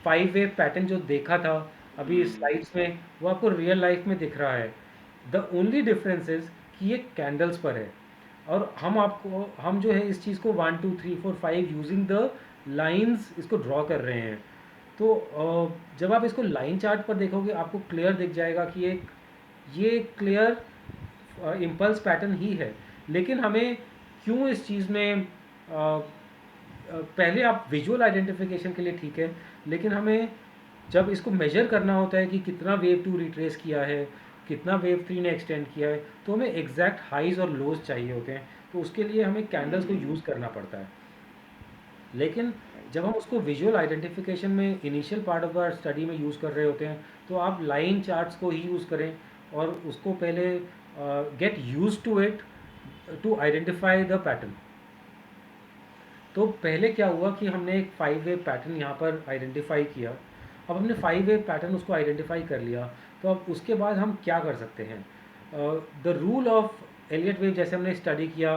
5 वे पैटर्न जो देखा था अभी स्लाइड्स में, वो आपको रियल लाइफ में दिख रहा है। द ओनली डिफरेंस इज कि ये कैंडल्स पर है, और हम जो है इस चीज़ को 1 2 3 4 5 यूजिंग द लाइंस इसको ड्रॉ कर रहे हैं। तो जब आप इसको लाइन चार्ट पर देखोगे आपको क्लियर दिख जाएगा कि ये क्लियर इम्पल्स पैटर्न ही है। लेकिन हमें क्यों इस चीज़ में पहले आप विजुअल आइडेंटिफिकेशन के लिए ठीक है, लेकिन हमें जब इसको मेजर करना होता है कि कितना वेव टू रिट्रेस किया है, कितना वेव थ्री ने एक्सटेंड किया है, तो हमें एग्जैक्ट हाइज और लोज चाहिए होते हैं। तो उसके लिए हमें कैंडल्स को यूज़ करना पड़ता है। लेकिन जब हम उसको विजुअल आइडेंटिफिकेशन में initial part of the study में यूज़ कर रहे होते हैं, तो आप लाइन चार्ट्स को ही यूज़ करें और उसको पहले get used to it to identify the pattern. तो पहले क्या हुआ कि हमने एक 5 वे पैटर्न यहाँ पर आइडेंटिफाई किया। अब हमने 5 वे पैटर्न उसको आइडेंटिफाई कर लिया, तो अब उसके बाद हम क्या कर सकते हैं। The rule of Elliott wave जैसे हमने स्टडी किया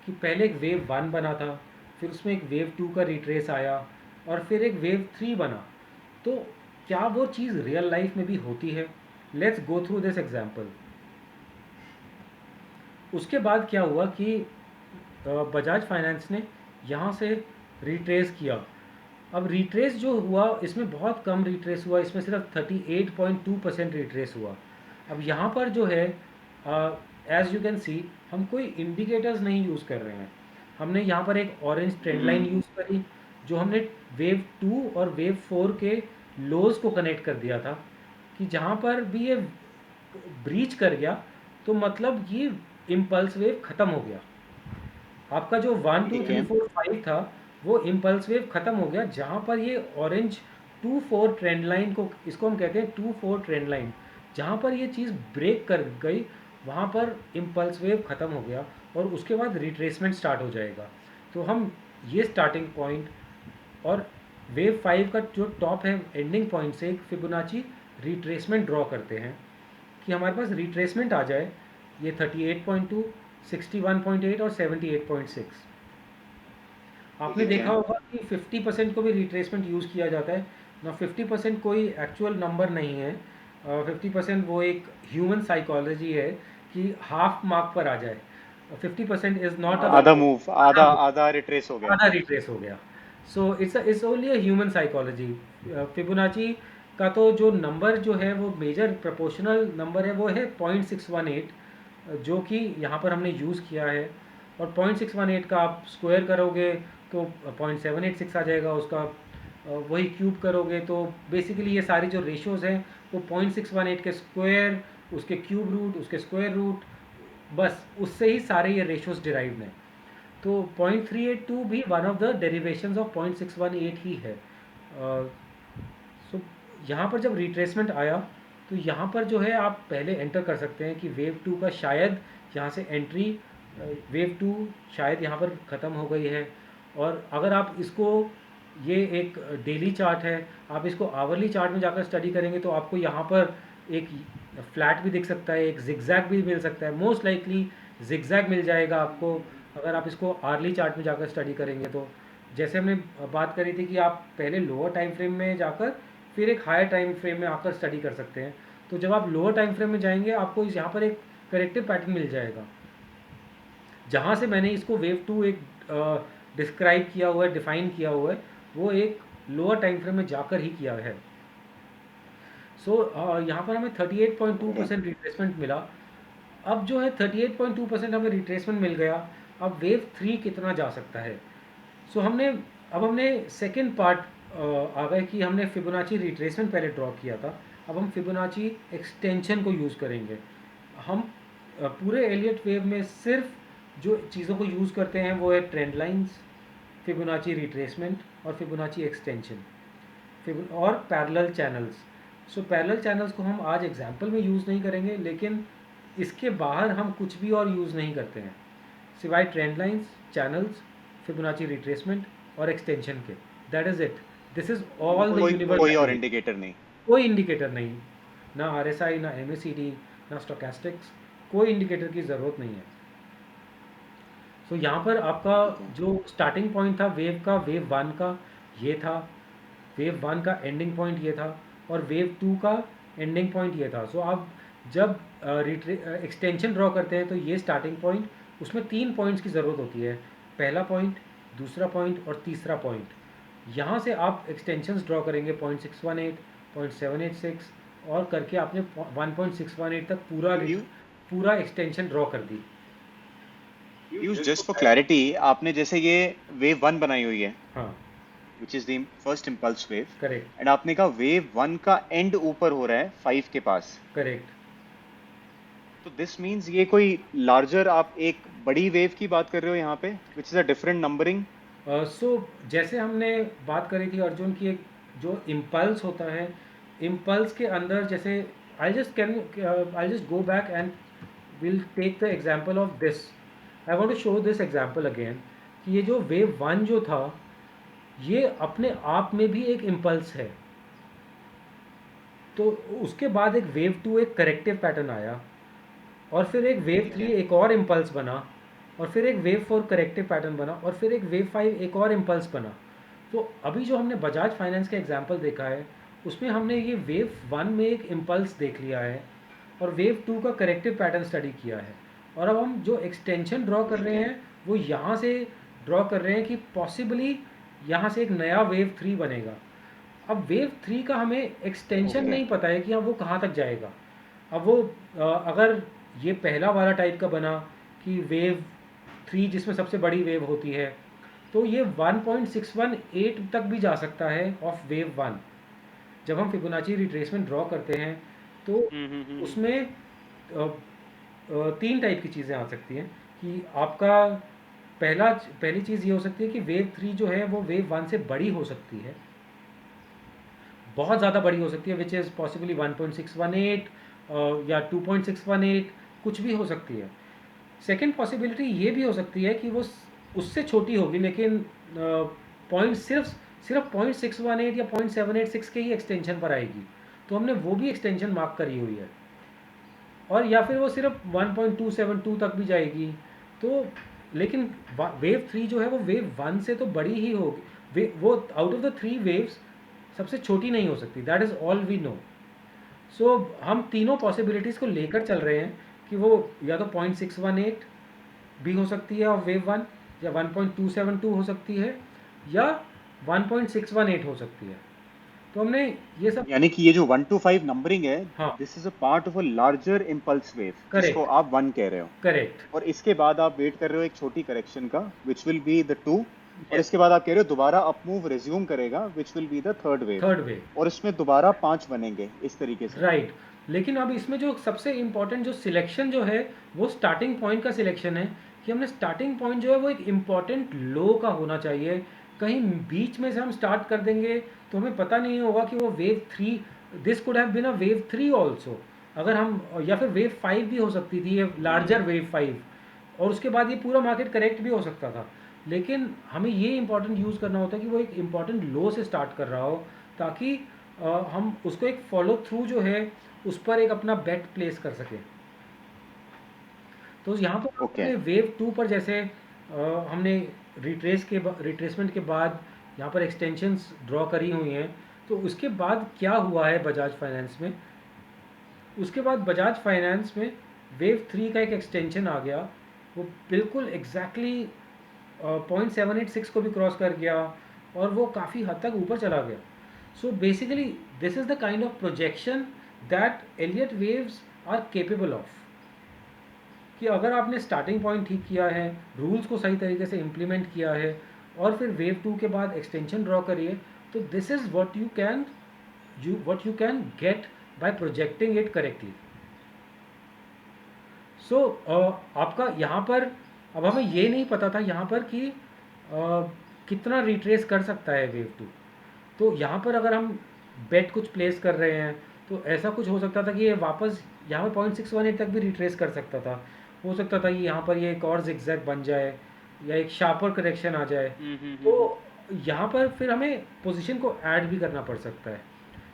कि पहले एक वेव 1 बना था, फिर उसमें एक वेव 2 का रिट्रेस आया, और फिर एक वेव 3 बना। तो क्या वो चीज़ रियल लाइफ में भी होती है? Let's go through this example. उसके बाद क्या हुआ कि बजाज फाइनेंस ने यहाँ से रिट्रेस किया। अब रिट्रेस जो हुआ इसमें बहुत कम रिट्रेस हुआ, इसमें सिर्फ 38.2% रिट्रेस हुआ। अब यहाँ पर जो है एज यू कैन सी, हम कोई इंडिकेटर्स नहीं यूज़ कर रहे हैं। हमने यहाँ पर एक ऑरेंज ट्रेंड लाइन यूज़ करी, जो हमने वेव 2 और वेव 4 के लोज को कनेक्ट कर दिया था, कि जहाँ पर भी ये ब्रीच कर गया तो मतलब ये इम्पल्स वेव ख़त्म हो गया। आपका जो 1 2 3 4 5 था, वो इम्पल्स वेव ख़त्म हो गया। जहाँ पर ये ऑरेंज 2 4 ट्रेंड लाइन को, इसको हम कहते हैं 2 4 ट्रेंड लाइन, जहाँ पर ये चीज़ ब्रेक कर गई वहाँ पर इम्पल्स वेव ख़त्म हो गया, और उसके बाद रिट्रेसमेंट स्टार्ट हो जाएगा। तो हम ये स्टार्टिंग पॉइंट और वेव 5 का जो टॉप है एंडिंग पॉइंट से एक फिबोनाची रिट्रेसमेंट ड्रॉ करते हैं, कि हमारे पास रिट्रेसमेंट आ जाए ये 38.2, 61.8 और 78.6। आपने ठीक है। देखा होगा कि 50% को भी रिट्रेसमेंट यूज़ किया जाता है ना। 50% कोई एक्चुअल नंबर नहीं है। 50% वो एक ह्यूमन साइकोलॉजी है कि हाफ मार्क पर आ जाए। 50% इज़ नॉट अ आधा मूव, आधा आधा मूव, आधा रिट्रेस हो गया। आधा रिट्रेस हो गया। So it's only a human psychology. Fibonacci का तो जो नंबर जो है वो मेजर प्रोपोर्शनल नंबर है, वो है 0.618, जो कि यहाँ पर हमने यूज़ किया है। और 0.618 का आप स्क्वायर करोगे तो 0.786 आ जाएगा उसका। वही क्यूब करोगे तो बेसिकली ये सारी जो रेशियोज़ हैं वो 0.618 के स्क्वायर, उसके क्यूब रूट, उसके स्क्वायर रूट, बस उससे ही सारे ये रेशियोज़ डिराइव्ड हैं। तो 0.382 भी one of the derivations of 0.618 ही है। सो यहाँ पर जब रिट्रेसमेंट आया तो यहाँ पर जो है आप पहले एंटर कर सकते हैं कि वेव 2 का शायद यहाँ से एंट्री, वेव 2 शायद यहाँ पर ख़त्म हो गई है। और अगर आप इसको, ये एक डेली चार्ट है, आप इसको आवरली चार्ट में जाकर स्टडी करेंगे तो आपको यहाँ पर एक फ्लैट भी दिख सकता है, एक जिगजैग भी मिल सकता है। मोस्ट लाइकली जिगजैग मिल जाएगा आपको अगर आप इसको आर्ली चार्ट में जाकर स्टडी करेंगे तो। जैसे हमने बात करी थी कि आप पहले लोअर टाइम फ्रेम में जाकर फिर एक हायर टाइम फ्रेम में आकर स्टडी कर सकते हैं। तो जब आप लोअर टाइम फ्रेम में जाएंगे आपको यहाँ पर एक करेक्टिव पैटर्न मिल जाएगा, जहाँ से मैंने इसको वेव 2 एक डिस्क्राइब किया हुआ है, डिफाइन किया हुआ है, वो एक लोअर टाइम फ्रेम में जाकर ही किया है। सो यहाँ पर हमें 38.2% रिट्रेसमेंट मिला। अब जो है 38.2% हमें रिट्रेसमेंट मिल गया। अब वेव 3 कितना जा सकता है। सो हमने सेकेंड पार्ट आ गए कि हमने फिबोनाची रिट्रेसमेंट पहले ड्रॉ किया था। अब हम फिबोनाची एक्सटेंशन को यूज़ करेंगे। हम पूरे एलियट वेव में सिर्फ जो चीज़ों को यूज़ करते हैं वो है ट्रेंड लाइंस, फिबोनाची रिट्रेसमेंट और फिबोनाची एक्सटेंशन और parallel channels. So parallel channels को हम आज एग्जाम्पल में यूज़ नहीं करेंगे, लेकिन इसके बाहर हम कुछ भी और यूज़ नहीं करते हैं सिवाय trend lines, channels, Fibonacci retracement और एक्सटेंशन के। That is it. This is all the कोई कोई और यूनिवर्सल। इंडिकेटर नहीं। कोई इंडिकेटर नहीं, ना आरएसआई, ना एमएसीडी, ना स्टोकेस्टिक्स, कोई इंडिकेटर की ज़रूरत नहीं है। सो यहाँ पर आपका ठीक है। जो स्टार्टिंग पॉइंट था वेव का, वेव वन का ये था, वेव वन का एंडिंग पॉइंट ये था, और वेव टू का एंडिंग पॉइंट ये था। सो आप जब एक्सटेंशन ड्रॉ करते हैं तो ये स्टार्टिंग पॉइंट, उसमें 3 पॉइंट्स की ज़रूरत होती है, पहला पॉइंट, दूसरा पॉइंट और तीसरा पॉइंट। यहाँ से आप एक्सटेंशंस ड्रॉ करेंगे 0.618, 0.786 और करके आपने 1.618 तक पीयू पूरा एक्सटेंशन ड्रॉ कर दी। पीयूष, जस्ट फॉर क्लैरिटी, आपने जैसे ये वेव वन बनाई हुई है, हाँ, which is the first impulse wave, correct, and आपने कहा वेव वन का एंड ऊपर हो रहा है 5 के पास, करेक्ट। तो दिस मीन्स ये कोई लार्जर, आप एक बड़ी वेव की बात कर रहे हो यहाँ पे, which is a different numbering. So जैसे हमने बात करी थी अर्जुन की, एक जो इम्पल्स होता है, इम्पल्स के अंदर जैसे I just go back and will take the example of this. I want to show this example again, कि ये जो वेव वन जो था, ये अपने आप में भी एक इम्पल्स है। तो उसके बाद एक वेव टू, एक करेक्टिव पैटर्न आया, और फिर एक वेव ठीक थ्री है। एक और इम्पल्स बना, और फिर एक वेव फोर करेक्टिव पैटर्न बना, और फिर एक वेव फाइव एक और इम्पल्स बना। तो अभी जो हमने बजाज फाइनेंस का एग्जांपल देखा है, उसमें हमने ये वेव वन में एक इम्पल्स देख लिया है, और वेव टू का करेक्टिव पैटर्न स्टडी किया है, और अब हम जो एक्सटेंशन ड्रॉ कर ठीक रहे है। हैं वो यहाँ से ड्रॉ कर रहे हैं कि पॉसिबली यहाँ से एक नया वेव थ्री बनेगा। अब वेव थ्री का हमें एक्सटेंशन ओके। नहीं पता है कि अब वो कहाँ तक जाएगा। अब वो अगर ये पहला वाला टाइप का बना कि वेव थ्री जिसमें सबसे बड़ी वेव होती है, तो ये 1.618 तक भी जा सकता है ऑफ वेव वन। जब हम फिबोनाची रिट्रेसमेंट ड्रॉ करते हैं तो हम्म। उसमें तीन टाइप की चीज़ें आ सकती हैं, कि आपका पहली चीज़ ये हो सकती है कि वेव थ्री जो है वो वेव वन से बड़ी हो सकती है, बहुत ज़्यादा बड़ी हो सकती है, विच इज़ पॉसिबली 1.618 या 2.618, कुछ भी हो सकती है। सेकेंड पॉसिबिलिटी ये भी हो सकती है कि वो उससे छोटी होगी, लेकिन पॉइंट सिर्फ 0.618 या 0.786 के ही एक्सटेंशन पर आएगी, तो हमने वो भी एक्सटेंशन मार्क करी हुई है। और या फिर वो सिर्फ 1.272 तक भी जाएगी। तो लेकिन वेव थ्री जो है वो वेव वन से तो बड़ी ही होगी, वो out of the three waves सबसे छोटी नहीं हो सकती, that is all we know. So हम तीनों पॉसिबिलिटीज़ को लेकर चल रहे हैं कि वो या तो 0.618 भी हो सकती है और वेव वन, या 1.272 हो सकती है, या 1.618 हो सकती है। तो हमने ये सब, यानी कि ये जो 1 to 5 नंबरिंग है, हाँ, this is a part of a larger impulse wave जिसको करेक्ट, आप वन कह रहे हो, करेक्ट, और इसके बाद आप वेट कर रहे हो एक छोटी करेक्शन का, which will be the two, और यस, इसके बाद आप कह रहे हो दोबारा अप मूव रिज्यूम करेगा, which will be the third wave, third wave, और इसमें दोबारा 5 बनेंगे इस तरीके से। राइट। लेकिन अब इसमें जो सबसे इम्पॉर्टेंट जो सिलेक्शन जो है, वो स्टार्टिंग पॉइंट का सिलेक्शन है, कि हमने स्टार्टिंग पॉइंट जो है वो एक इम्पॉर्टेंट लो का होना चाहिए। कहीं बीच में से हम स्टार्ट कर देंगे तो हमें पता नहीं होगा कि वो wave three, this could have been a wave three also, अगर हम, या फिर वेव फाइव भी हो सकती थी, ये लार्जर वेव फाइव, और उसके बाद ये पूरा मार्केट करेक्ट भी हो सकता था। लेकिन हमें ये इंपॉर्टेंट यूज़ करना होता है कि वो एक इम्पॉर्टेंट लो से स्टार्ट कर रहा हो, ताकि हम उसको एक फॉलो थ्रू जो है उस पर एक अपना बेट प्लेस कर सकें। तो यहाँ पर ओके। हमने वेव टू पर जैसे हमने रिट्रेसमेंट के बाद यहाँ पर एक्सटेंशंस ड्रॉ करी हुई हैं। तो उसके बाद क्या हुआ है बजाज फाइनेंस में, उसके बाद बजाज फाइनेंस में वेव थ्री का एक एक्सटेंशन आ गया, वो बिल्कुल एग्जैक्टली 0.786 को भी क्रॉस कर गया, और वो काफ़ी हद तक ऊपर चला गया। So basically this is the kind of projection that Elliott waves are capable of, कि अगर आपने स्टार्टिंग पॉइंट ठीक किया है, रूल्स को सही तरीके से इम्प्लीमेंट किया है, और फिर वेव टू के बाद एक्सटेंशन ड्रॉ करिए, तो this is what you can get by projecting it correctly. So आपका यहाँ पर, अब हमें ये नहीं पता था यहाँ पर कि कितना रिट्रेस कर सकता है वेव टू। तो यहाँ पर अगर हम बेट कुछ प्लेस कर रहे हैं, तो ऐसा कुछ हो सकता था कि ये वापस यहाँ पर 0.618 तक भी रिट्रेस कर सकता था। हो सकता था कि यहाँ पर ये एक और जिगजैग बन जाए, या एक शार्पर करेक्शन आ जाए। तो हम्म। यहाँ पर फिर हमें पोजीशन को ऐड भी करना पड़ सकता है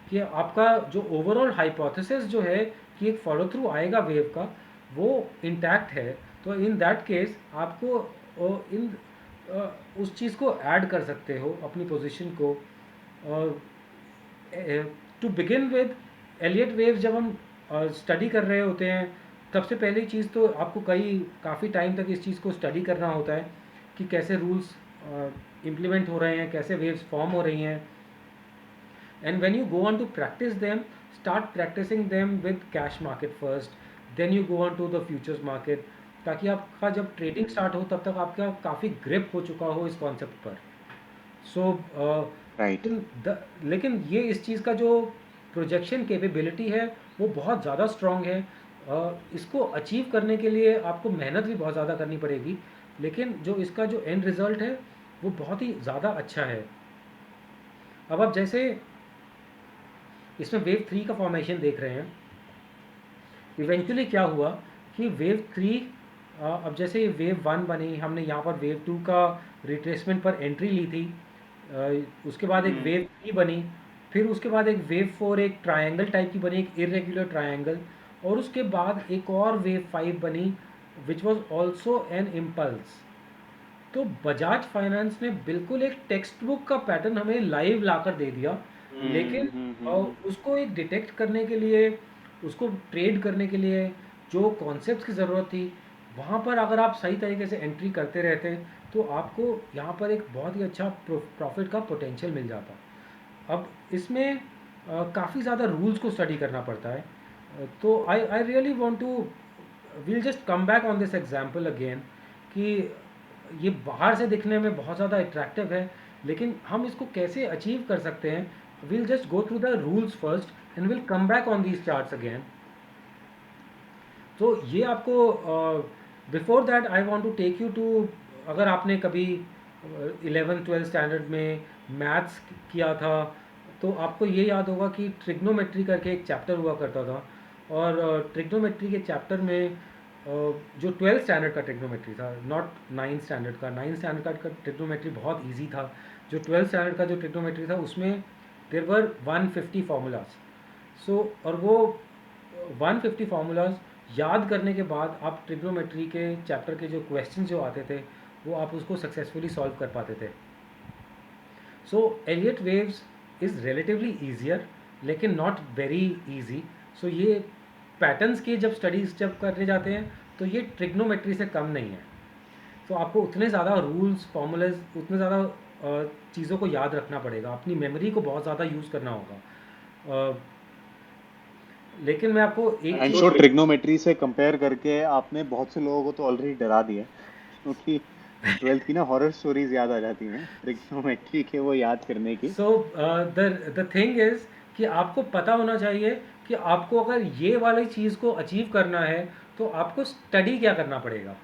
कि आपका जो ओवरऑल हाइपोथेसिस जो है कि एक फॉलो थ्रू आएगा वेव का, वो इंटैक्ट है। तो इन दैट केस आपको इन उस चीज़ को ऐड कर सकते हो अपनी पोजीशन को। To begin with Elliott wave जब हम स्टडी कर रहे होते हैं, सबसे पहली चीज़ तो आपको काफ़ी टाइम तक इस चीज़ को स्टडी करना होता है कि कैसे रूल्स इम्प्लीमेंट हो रहे हैं, कैसे वेव्स फॉर्म हो रही हैं। And when you go on to practice them, start practicing them with cash market first, then you go on to the futures market, ताकि आपका जब ट्रेडिंग स्टार्ट हो तब तक आपका काफ़ी ग्रिप हो चुका हो इस कॉन्सेप्ट पर। सो राइट। लेकिन ये इस चीज़ का जो प्रोजेक्शन कैपेबिलिटी है वो बहुत ज़्यादा स्ट्रॉन्ग है। इसको अचीव करने के लिए आपको मेहनत भी बहुत ज़्यादा करनी पड़ेगी, लेकिन जो इसका जो एंड रिज़ल्ट है वो बहुत ही ज़्यादा अच्छा है। अब आप जैसे इसमें वेव 3 का फॉर्मेशन देख रहे हैं, इवेंचुअली क्या हुआ कि वेव 3, अब जैसे ये वेव 1 बनी, हमने यहाँ पर वेव 2 का रिट्रेसमेंट पर एंट्री ली थी। उसके बाद एक वेव 3 बनी, फिर उसके बाद एक वेव 4 एक ट्रायंगल टाइप की बनी, एक इरेगुलर ट्रायंगल, और उसके बाद एक और वेव 5 बनी which was also an impulse. तो बजाज फाइनेंस ने बिल्कुल एक टेक्स्ट बुक का पैटर्न हमें लाइव लाकर दे दिया, लेकिन उसको एक डिटेक्ट करने के लिए, उसको ट्रेड करने के लिए जो कॉन्सेप्ट्स की ज़रूरत थी, वहाँ पर अगर आप सही तरीके से एंट्री करते रहते तो आपको यहाँ पर एक बहुत ही अच्छा प्रॉफिट का पोटेंशियल मिल जाता। अब इसमें काफ़ी ज़्यादा रूल्स को स्टडी करना पड़ता है। तो I really want to we'll just come back on this example again कि ये बाहर से दिखने में बहुत ज़्यादा अट्रैक्टिव है, लेकिन हम इसको कैसे अचीव कर सकते हैं। We'll just go through the rules first and will come back on these charts again. तो ये आपको before that I want to take you to, अगर आपने कभी 11th-12th स्टैंडर्ड में मैथ्स किया था तो आपको ये याद होगा कि ट्रिग्नोमेट्री करके एक चैप्टर हुआ करता था, और ट्रिग्नोमेट्री के चैप्टर में जो 12th स्टैंडर्ड का ट्रिग्नोमेट्री था, नॉट 9th स्टैंडर्ड का, 9th स्टैंडर्ड का ट्रिग्नोमेट्री बहुत ईजी था। जो 12th स्टैंडर्ड का जो ट्रिग्नोमेट्री था उसमें देयर वर 150 फार्मूलाज। सो और वो 150 फार्मूलाज याद करने के बाद आप ट्रिग्नोमेट्री के चैप्टर के जो क्वेश्चन जो आते थे वो आप उसको सक्सेसफुली सॉल्व कर पाते थे। So Elliott waves is relatively easier लेकिन नॉट वेरी ईजी। सो ये पैटर्न्स की जब स्टडीज़ जब करने जाते हैं तो ये ट्रिग्नोमेट्री से कम नहीं है। तो आपको उतने ज़्यादा रूल्स फॉर्मूलाज, उतने ज़्यादा चीज़ों को याद रखना पड़ेगा, अपनी मेमोरी को बहुत ज़्यादा यूज़ करना होगा। लेकिन मैं आपको एक एंड श्योर ट्रिग्नोमेट्री से कंपेयर करके आपने बहुत से लोगों को तो ऑलरेडी डरा दिया, क्योंकि 12th की ना हॉरर स्टोरीज याद आ जाती हैं ट्रिग्नोमेट्री के वो याद करने की। सो द थिंग इज़ कि आपको पता होना चाहिए कि आपको अगर ये वाली चीज़ को अचीव करना है तो आपको स्टडी क्या करना पड़ेगा।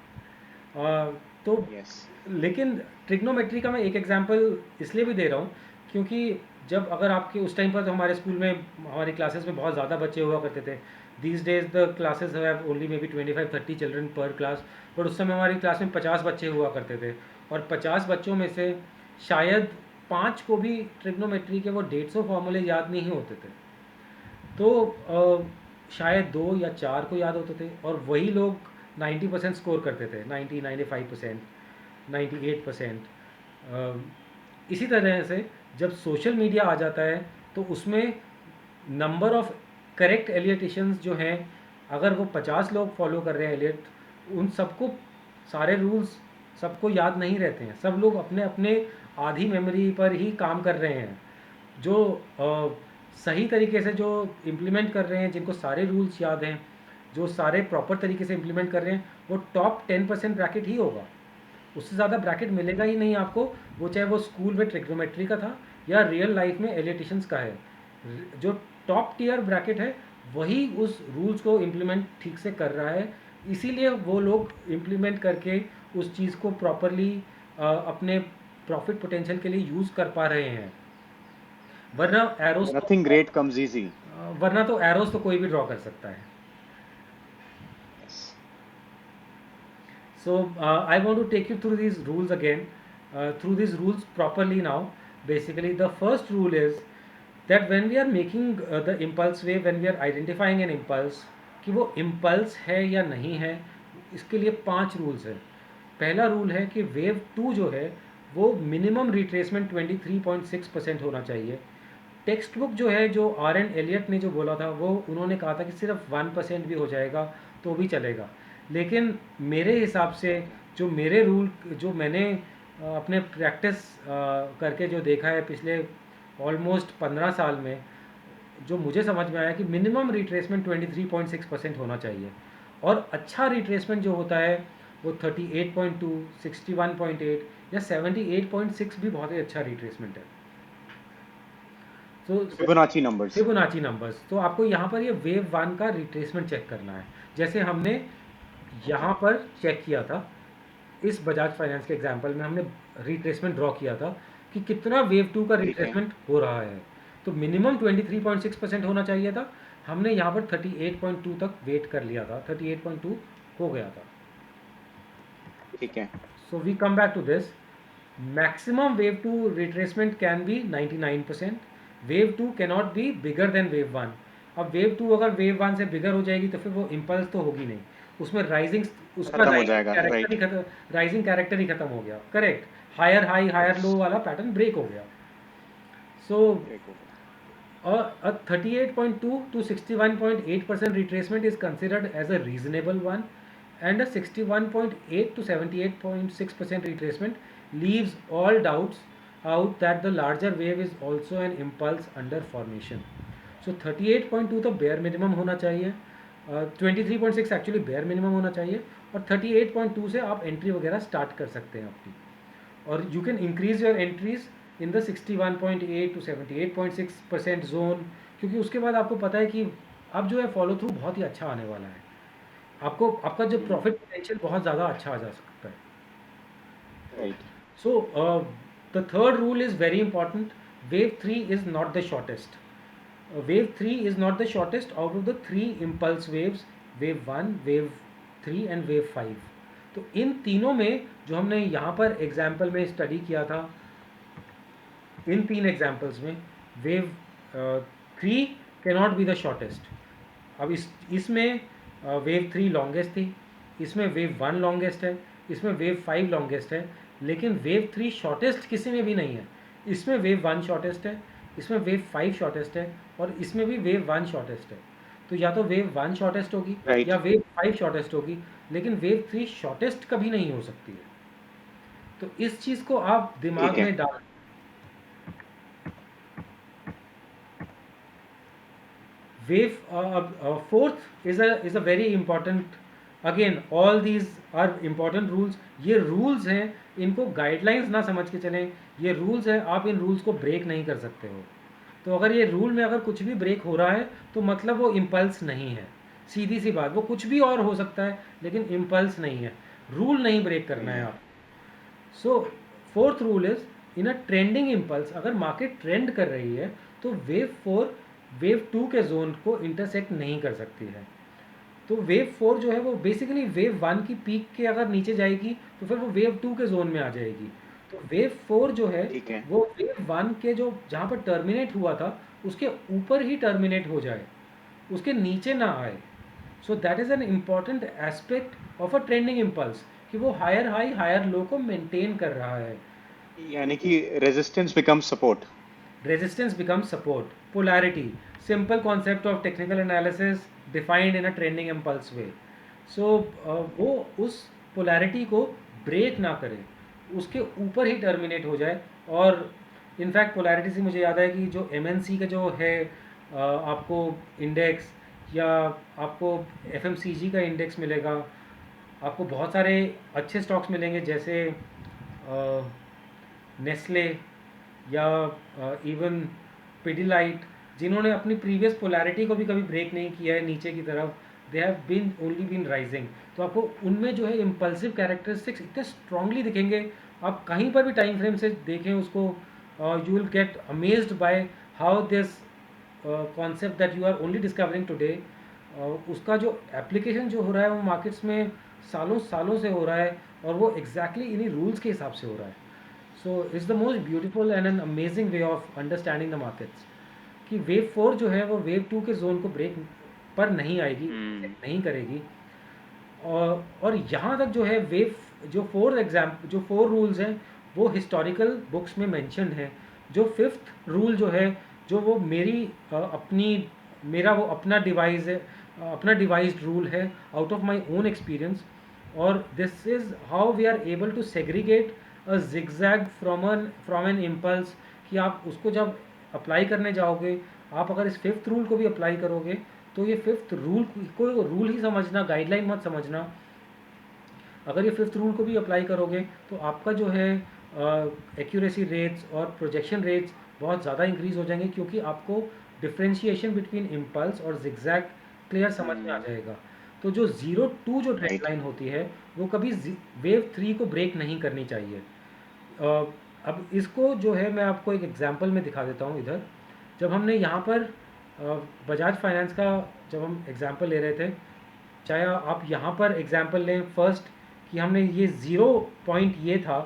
तो यस। लेकिन ट्रिग्नोमेट्री का मैं एक एग्जांपल इसलिए भी दे रहा हूँ क्योंकि जब अगर आपके उस टाइम पर तो हमारे स्कूल में हमारी क्लासेस में बहुत ज़्यादा बच्चे हुआ करते थे। These days the classes have only may be 25-30 children पर क्लास, बट उस समय हमारी क्लास में 50 बच्चे हुआ करते थे, और 50 बच्चों में से शायद 5 को भी ट्रिग्नोमेट्री के वो 150 फार्मूले याद नहीं होते थे। तो शायद 2 या 4 को याद होते थे, और वही लोग 90% स्कोर करते थे, 90-95%, 98%। इसी तरह से जब सोशल मीडिया आ जाता है तो उसमें नंबर ऑफ करेक्ट एलियटिशियंस जो हैं, अगर वो 50 लोग फॉलो कर रहे हैं एलियट, उन सबको सारे रूल्स सबको याद नहीं रहते हैं। सब लोग अपने अपने आधी मेमोरी पर ही काम कर रहे हैं। जो सही तरीके से जो इम्प्लीमेंट कर रहे हैं, जिनको सारे रूल्स याद हैं, जो सारे प्रॉपर तरीके से इम्प्लीमेंट कर रहे हैं, वो टॉप 10% ब्रैकेट ही होगा। उससे ज़्यादा ब्रैकेट मिलेगा ही नहीं आपको, वो चाहे वो स्कूल में ट्रिग्नोमेट्री का था या रियल लाइफ में एलियटिशियंस का है। जो टॉप टियर ब्रैकेट है वही उस रूल्स को इम्प्लीमेंट ठीक से कर रहा है, इसीलिए वो लोग इम्प्लीमेंट करके उस चीज़ को प्रॉपरली अपने प्रॉफिट पोटेंशियल के लिए यूज़ कर पा रहे हैं। वरना arrows nothing great comes easy. वरना तो एरोस तो कोई भी ड्रॉ कर सकता है। So I want to take you through these rules again. through these rules properly now. Basically, the first rule is that when we are making the impulse wave, when we are identifying an impulse, कि वो impulse है या नहीं है, इसके लिए 5 rules है. पहला रूल है कि वेव 2 जो है वो मिनिमम रिट्रेसमेंट 23.6% होना चाहिए. टेक्स्ट बुक जो है, जो आर एन एलियट ने जो बोला था, वो उन्होंने कहा था कि सिर्फ 1% भी हो जाएगा तो भी चलेगा. लेकिन मेरे हिसाब से, जो मेरे रूल, जो मैंने अपने प्रैक्टिस करके जो देखा है पिछले ऑलमोस्ट 15 साल में, जो मुझे समझ में आया कि मिनिमम रिट्रेसमेंट 23.6% होना चाहिए. और अच्छा रिट्रेसमेंट जो होता है वो 38.2, 61.8 या 78.6 भी बहुत ही अच्छा रिट्रेसमेंट है. तो फिबोनाची नंबर्स. Fibonacci numbers. तो आपको यहाँ पर ये वेव 1 का रिट्रेसमेंट चेक करना है. जैसे हमने यहाँ पर चेक किया था, इस बजाज फाइनेंस के एग्जांपल में हमने रिट्रेसमेंट ड्रॉ किया था कि कितना वेव 2 का ठीक है. रिट्रेसमेंट हो रहा है. तो मिनिमम 23.6% होना चाहिए था. हमने यहाँ पर 38.2 तक वेट कर लिया था, 38.2 हो गया था. ठीक है. So we come back to this. Maximum wave 2 retracement can be 99%. Wave 2 cannot be bigger than wave 1. अब wave 2 अगर wave 1 से bigger हो जाएगी तो फिर वो impulse तो होगी नहीं. उसमें rising, उसका खत्म हो rising जाएगा. character right. ही खत्म, rising character ही खत्म हो गया. Correct. Higher high, higher low वाला pattern break हो गया. So a 38.2 to 61.8% retracement is considered as a reasonable one, and a 61.8 to 78.6% retracement leaves all doubts out that the larger wave is also an impulse under formation. So 38.2 तो bare minimum होना चाहिए, 23.6 actually bare minimum होना चाहिए, और 38.2 से आप entry वगैरह start कर सकते हैं अपनी. और you can increase your entries in the 61.8 to 78.6% zone, क्योंकि उसके बाद आपको पता है कि अब जो है फॉलो थ्रू बहुत ही अच्छा आने वाला है. आपको आपका जो प्रॉफिट पोटेंशियल बहुत ज़्यादा अच्छा आ जा सकता है. Right. So the third rule is very important. Wave 3 is not the shortest. Wave 3 is not the shortest out of the 3 impulse waves, wave 1, wave 3 and wave 5. तो इन तीनों में जो हमने यहाँ पर एग्जाम्पल में स्टडी किया था, इन 3 एग्जाम्पल्स में wave 3 cannot be the shortest. अब इसमें वेव 3 लॉन्गेस्ट थी, इसमें वेव 1 लॉन्गेस्ट है, इसमें वेव 5 लॉन्गेस्ट है, लेकिन वेव 3 शॉर्टेस्ट किसी में भी नहीं है. इसमें वेव 1 शॉर्टेस्ट है, इसमें वेव 5 शॉर्टेस्ट है, और इसमें भी वेव 1 शॉर्टेस्ट है. तो या तो वेव 1 शॉर्टेस्ट होगी राइट. या वेव 5 शॉर्टेस्ट होगी, लेकिन वेव 3 शॉर्टेस्ट कभी नहीं हो सकती है. तो इस चीज़ को आप दिमाग ठीक है. में डाल. Wave fourth is a very important. Again, all these are important rules. ये rules हैं, इनको guidelines ना समझ के चलें. ये rules हैं, आप इन rules को break नहीं कर सकते हो. तो अगर ये rule में अगर कुछ भी break हो रहा है तो मतलब वो impulse नहीं है. सीधी सी बात, वो कुछ भी और हो सकता है लेकिन impulse नहीं है. Rule नहीं break करना है आप. So fourth rule is, in a trending impulse, अगर market trend कर रही है तो wave 4 वेव 2 के जोन को इंटरसेक्ट नहीं कर सकती है. तो वेव 4 जो है वो बेसिकली वेव 1 की पीक के अगर नीचे जाएगी तो फिर वो वेव 2 के जोन में आ जाएगी. तो वेव 4 जो है ठीक है. वो वेव 1 के जो जहाँ पर टर्मिनेट हुआ था उसके ऊपर ही टर्मिनेट हो जाए, उसके नीचे ना आए. So that is an important aspect of a trending impulse, कि वो हायर हाई हायर लो को मेंटेन कर रहा है. यानी कि resistance becomes support. Resistance becomes support. Polarity, simple concept of technical analysis defined in a trending impulse way. So वो उस polarity को break ना करे, उसके ऊपर ही terminate हो जाए. और इनफैक्ट polarity से मुझे याद है कि जो MNC का जो है आपको इंडेक्स, या आपको FMCG का इंडेक्स मिलेगा, आपको बहुत सारे अच्छे स्टॉक्स मिलेंगे जैसे नेस्ले या इवन पिडिलाइट, जिन्होंने अपनी प्रीवियस पोलैरिटी को भी कभी ब्रेक नहीं किया है नीचे की तरफ. They have been only been rising. तो आपको उनमें जो है इम्पल्सिव कैरेक्टरिस्टिक्स इतने स्ट्रांगली दिखेंगे, आप कहीं पर भी टाइम फ्रेम से देखें उसको, you will get amazed by how this concept that you are only discovering today, उसका जो एप्लीकेशन जो हो रहा है वो मार्केट्स में सालों सालों से हो रहा है, और वो एग्जैक्टली इन्हीं रूल्स के हिसाब से हो रहा है. So it's the most beautiful and an amazing way of understanding the markets कि वेव 4 जो है वो वेव 2 के जोन को ब्रेक पर नहीं आएगी, हम्म। नहीं करेगी। और यहाँ तक जो है वेव जो फोर रूल्स हैं वो हिस्टोरिकल बुक्स में मेंशन्ड हैं। जो फिफ्थ रूल जो है, जो वो मेरा वो अपना डिवाइस है, अपना डिवाइस्ड रूल है out of my own experience. और this is how we are able to segregate a zigzag from an impulse. कि आप उसको जब अप्लाई करने जाओगे, आप अगर इस फिफ्थ रूल को भी अप्लाई करोगे तो ये फिफ्थ रूल को रूल ही समझना, गाइडलाइन मत समझना। अगर ये फिफ्थ रूल को भी अप्लाई करोगे तो आपका जो है एक्यूरेसी रेट्स और प्रोजेक्शन रेट्स बहुत ज़्यादा इंक्रीज हो जाएंगे, क्योंकि आपको डिफ्रेंशिएशन बिटवीन इम्पल्स और जिगजैग क्लियर समझ में आ हम्म। जाएगा। तो जो 0-2 जो ट्रेंड राइट। लाइन होती है वो कभी वेव 3 को ब्रेक नहीं करनी चाहिए। अ, अब इसको जो है मैं आपको एक एग्जांपल में दिखा देता हूँ इधर। जब हमने यहाँ पर बजाज फाइनेंस का जब हम एग्जांपल ले रहे थे, चाहे आप यहाँ पर एग्जांपल लें फर्स्ट, कि हमने ये ज़ीरो पॉइंट ये था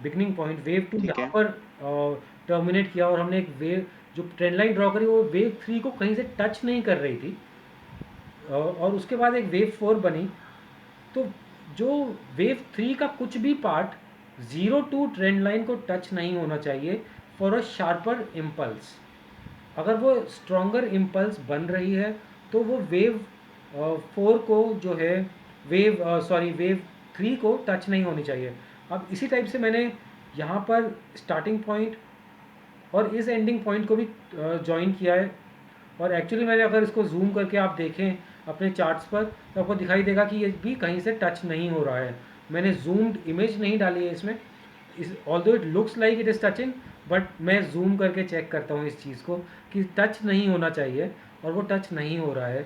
बिगनिंग पॉइंट, वेव 2 ठीक यहाँ है। पर टर्मिनेट किया और हमने एक वेव जो ट्रेंड लाइन ड्रॉ करी वो वेव 3 को कहीं से टच नहीं कर रही थी। और उसके बाद एक वेव 4 बनी। तो जो वेव 3 का कुछ भी पार्ट 0-2 ट्रेंड लाइन को टच नहीं होना चाहिए फॉर अ शार्पर इम्पल्स। अगर वो स्ट्रॉन्गर इम्पल्स बन रही है तो वो वेव 4 को जो है वेव 3 को टच नहीं होनी चाहिए। अब इसी टाइप से मैंने यहाँ पर स्टार्टिंग पॉइंट और इस एंडिंग पॉइंट को भी ज्वाइन किया है। और एक्चुअली मैंने अगर इसको जूम करके आप देखें अपने चार्ट्स पर तो आपको दिखाई देगा कि ये भी कहीं से टच नहीं हो रहा है। मैंने जूम्ड इमेज नहीं डाली है इसमें, इस although it looks like it is touching, but मैं जूम करके चेक करता हूँ इस चीज़ को कि टच नहीं होना चाहिए, और वो टच नहीं हो रहा है।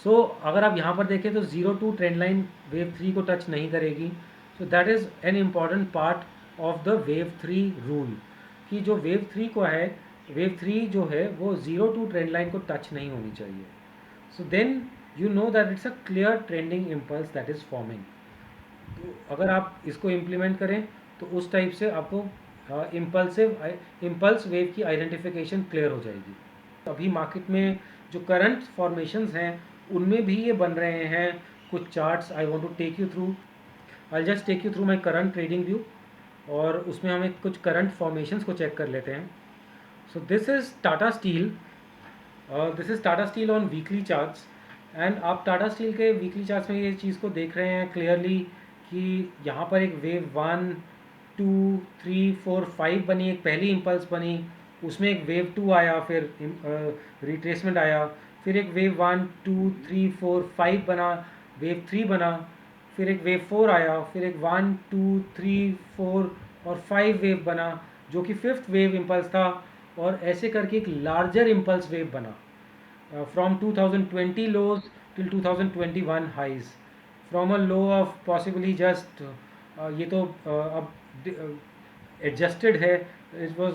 सो अगर आप यहाँ पर देखें तो 0-2 ट्रेंड लाइन वेव 3 को टच नहीं करेगी। So that is an important part of the wave 3 rule, कि जो वेव 3 को है, वेव 3 जो है वो 0-2 ट्रेंड लाइन को टच नहीं होनी चाहिए। So then you know that it's a clear trending impulse that is forming. तो अगर आप इसको इम्प्लीमेंट करें तो उस टाइप से आपको इम्पल्स वेव की आइडेंटिफिकेशन क्लियर हो जाएगी। अभी मार्केट में जो करंट फॉर्मेशंस हैं उनमें भी ये बन रहे हैं कुछ charts. I want to take you through, I just take you through my current trading view, और उसमें हमें कुछ करंट फॉर्मेशंस को चेक कर लेते हैं। सो this is Tata steel, this is Tata steel on weekly charts. And आप टाटा स्टील के वीकली चार्ट्स में ये चीज़ को देख रहे हैं क्लियरली कि यहाँ पर एक वेव 1, 2, 3, 4, 5 बनी, एक पहली इम्पल्स बनी, उसमें एक वेव 2 आया, फिर रिट्रेसमेंट आया, फिर एक वेव 1, 2, 3, 4, 5 बना, वेव 3 बना, फिर एक वेव 4 आया, फिर एक 1, 2, 3, 4 और 5 वेव बना जो कि फिफ्थ वेव इम्पल्स था। और ऐसे करके एक लार्जर इम्पल्स वेव बना from 2020 lows till 2021 highs, from a low of possibly just ये तो अब एडजस्टेड है, इट वॉज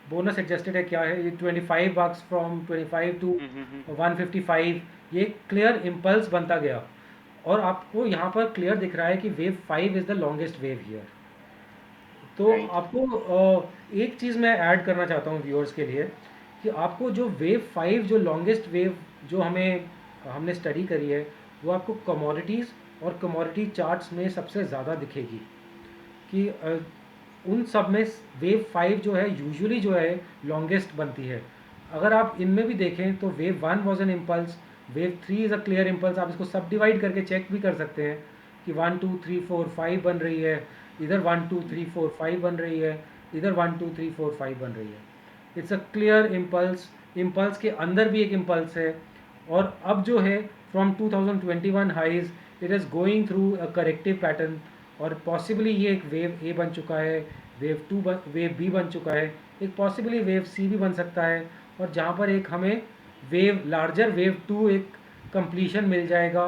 बोनस एडजस्टेड है क्या है ये, 25 bucks फ्रॉम 25 टू हम्म। 155, ये क्लियर इम्पल्स बनता गया। और आपको यहाँ पर क्लियर दिख रहा है कि wave 5 is the longest wave here. तो राइट। आपको एक चीज़ मैं ऐड करना चाहता हूँ व्यूअर्स के लिए, कि आपको जो वेव 5 जो लॉन्गेस्ट वेव जो हमने स्टडी करी है वो आपको कमोडिटीज़ और कमोडिटी चार्ट्स में सबसे ज़्यादा दिखेगी। कि उन सब में वेव 5 जो है यूजुअली जो है लॉन्गेस्ट बनती है। अगर आप इनमें भी देखें तो wave 1 was an impulse, wave 3 is a clear impulse. आप इसको सब डिवाइड करके चेक भी कर सकते हैं कि 1, 2, 3, 4, 5 बन रही है, इधर 1, 2, 3, 4, 5 बन रही है, इधर 1, 2, 3, 4, 5 बन रही है। It's a clear impulse, impulse के अंदर भी एक इम्पल्स है। और अब जो है from 2021 highs it is going through a corrective pattern, और पॉसिबली ये एक वेव ए बन चुका है, वेव बी बन चुका है, एक पॉसिबली वेव सी भी बन सकता है। और जहाँ पर एक हमें लार्जर वेव 2 एक कंप्लीशन मिल जाएगा।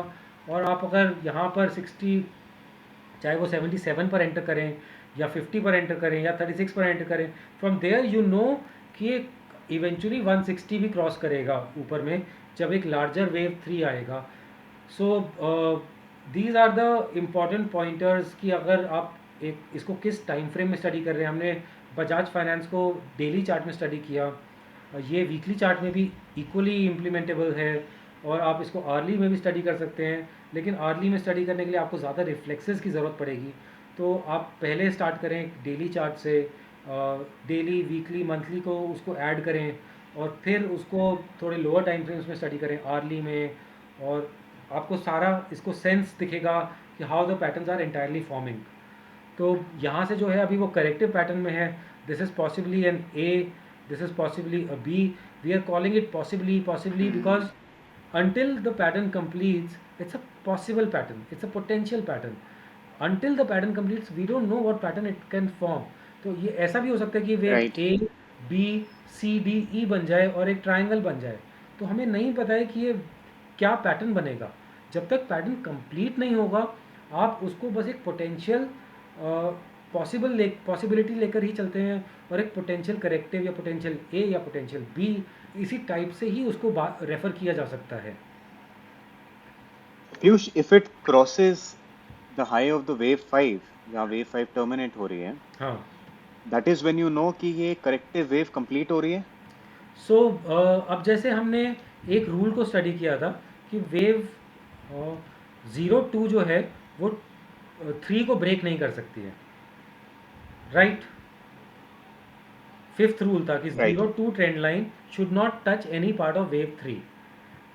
और आप अगर यहाँ पर 60, चाहे वो 77 पर एंटर करें या 50 पर एंटर करें या 36 पर एंटर करें, फ्रॉम देयर यू नो कि इवेंचुअली 160 भी क्रॉस करेगा ऊपर में जब एक लार्जर वेव 3 आएगा। So these are the important pointers कि अगर आप एक इसको किस टाइम फ्रेम में स्टडी कर रहे हैं। हमने बजाज फाइनेंस को डेली चार्ट में स्टडी किया, ये वीकली चार्ट में भी इक्वली इम्प्लीमेंटेबल है, और आप इसको आर्ली में भी स्टडी कर सकते हैं। लेकिन आर्ली में स्टडी करने के लिए आपको ज़्यादा रिफ्लेक्सेस की ज़रूरत पड़ेगी, तो आप पहले स्टार्ट करें डेली चार्ट से, डेली वीकली मंथली को उसको ऐड करें, और फिर उसको थोड़े लोअर टाइम फ्रेम्स में स्टडी करें आर्ली में, और आपको सारा इसको सेंस दिखेगा कि how the patterns are entirely forming. तो यहाँ से जो है अभी वो करेक्टिव पैटर्न में है। This is possibly an A, this is possibly a B, we are calling it possibly because until the pattern completes, it's a possible pattern, it's a potential pattern. Until the pattern completes, we don't know what pattern it can form. तो ये ऐसा भी हो सकता है कि wave right. A B C D E बन जाए और एक ट्राइंगल बन जाए, तो हमें नहीं पता है कि ये क्या पैटर्न बनेगा। जब तक पैटर्न कंप्लीट नहीं होगा, आप उसको बस एक पोटेंशियल पॉसिबिलिटी लेकर ही चलते हैं, और एक पोटेंशियल करेक्टिव या पोटेंशियल ए या पोटेंशियल बी, इसी टाइप से ही उसको रेफर किया जा सकता है। Piyush, if it crosses the high of the wave 5, जहाँ वेव 5 टर्मिनेट हो रही है, हाँ, that is when you know कि ये करेक्टिव वेव कंप्लीट हो रही है। सो अब जैसे हमने एक रूल को स्टडी किया था कि वेव 0-2 जो है वो 3 को ब्रेक नहीं कर सकती है, राइट। फिफ्थ रूल था कि right. 0-2 trend line should not touch any part of wave 3।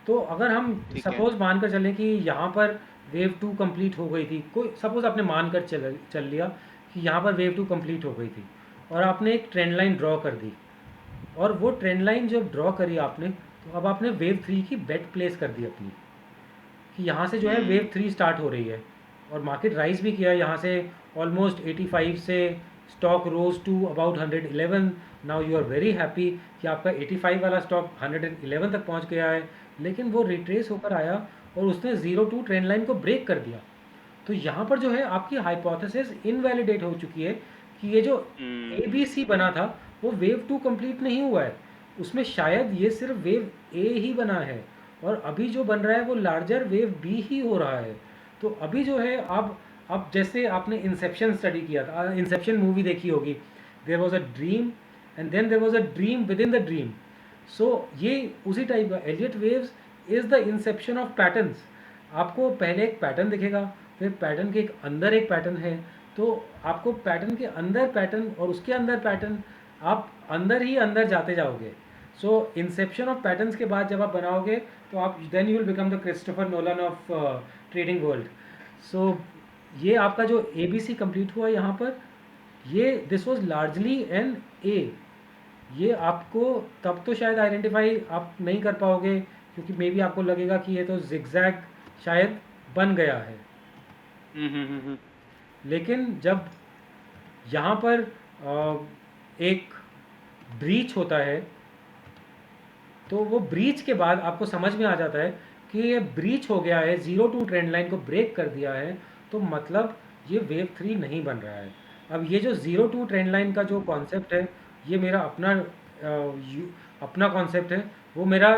तो अगर हम ठीक है। सपोज मानकर चलें कि यहाँ पर वेव 2 कंप्लीट हो गई थी, कोई सपोज आपने मानकर चल लिया कि यहाँ पर वेव 2 कंप्लीट हो गई थी, और आपने एक ट्रेंड लाइन ड्रॉ कर दी, और वो ट्रेंड लाइन जब ड्रॉ करी आपने, तो अब आपने वेव 3 की बेट प्लेस कर दी अपनी, कि यहाँ से जो है वेव 3 स्टार्ट हो रही है, और मार्केट राइज भी किया यहाँ से ऑलमोस्ट 85 से, stock rose to about 111। Now you are very happy कि आपका 85 वाला स्टॉक 111 तक पहुँच गया है, लेकिन वो रिट्रेस होकर आया और उसने 0-2 ट्रेंड लाइन को ब्रेक कर दिया। तो यहाँ पर जो है आपकी हाइपोथेसिस इनवैलिडेट हो चुकी है कि ये जो ए बी सी बना था वो वेव 2 कंप्लीट नहीं हुआ है, उसमें शायद ये सिर्फ वेव ए ही बना है, और अभी जो बन रहा है वो लार्जर वेव बी ही हो रहा है। तो अभी जो है अब जैसे आपने इंसेप्शन स्टडी किया था, इंसेप्शन मूवी देखी होगी, there was a dream and then there was a dream within the dream. So ये उसी टाइप का Elliott waves is the inception of patterns. आपको पहले एक पैटर्न दिखेगा, फिर पैटर्न के एक अंदर एक पैटर्न है, तो आपको पैटर्न के अंदर पैटर्न और उसके अंदर पैटर्न, आप अंदर ही अंदर जाते जाओगे। सो इंसेप्शन ऑफ पैटर्न्स के बाद जब आप बनाओगे, तो आप then you will become the Christopher Nolan of trading world. So ये आपका जो ए बी सी कंप्लीट हुआ यहाँ पर, ये this was largely an A. ये आपको तब तो शायद आइडेंटिफाई आप नहीं कर पाओगे, क्योंकि मे बी आपको लगेगा कि ये तो जिगजैग शायद बन गया है। हम्म। लेकिन जब यहाँ पर एक ब्रीच होता है, तो वो ब्रीच के बाद आपको समझ में आ जाता है कि ये ब्रीच हो गया है, 0-2 ट्रेंड लाइन को ब्रेक कर दिया है, तो मतलब ये वेव 3 नहीं बन रहा है। अब ये जो 0-2 ट्रेंड लाइन का जो कॉन्सेप्ट है, ये मेरा अपना कॉन्सेप्ट है। वो मेरा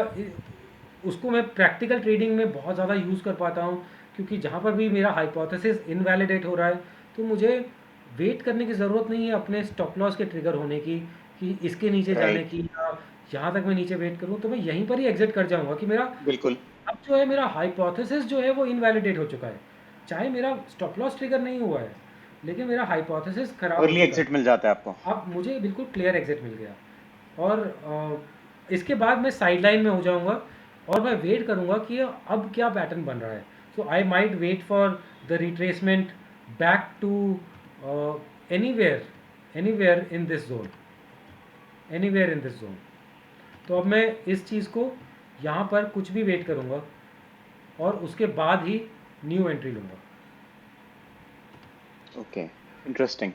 उसको मैं प्रैक्टिकल ट्रेडिंग में बहुत ज़्यादा यूज़ कर पाता हूँ, क्योंकि जहाँ पर भी मेरा हाइपोथेसिस इनवैलिडेट हो रहा है, तो मुझे वेट करने की ज़रूरत नहीं है अपने स्टॉप लॉस के ट्रिगर होने की, कि इसके नीचे जाने राइट। की, या यहाँ तक मैं नीचे वेट करूँ, तो मैं यहीं पर ही एग्जिट कर जाऊँगा कि मेरा बिल्कुल। अब जो है मेरा हाइपोथेसिस जो है वो इनवैलिडेट हो चुका है। चाहे मेरा स्टॉप लॉस ट्रिगर नहीं हुआ है, लेकिन मेरा हाइपोथेसिस खराब हो अर्ली चुका है। एग्जिट मिल जाता है आपको। अब मुझे बिल्कुल क्लियर एग्जिट मिल गया, और इसके बाद मैं साइडलाइन में हो जाऊंगा, और मैं वेट करूंगा कि अब क्या पैटर्न बन रहा है। So I might wait for the retracement back to anywhere anywhere in this zone, anywhere in this zone. तो अब मैं इस चीज़ को यहाँ पर कुछ भी वेट करूँगा, और उसके बाद ही न्यू एंट्री लूँगा। Okay, interesting,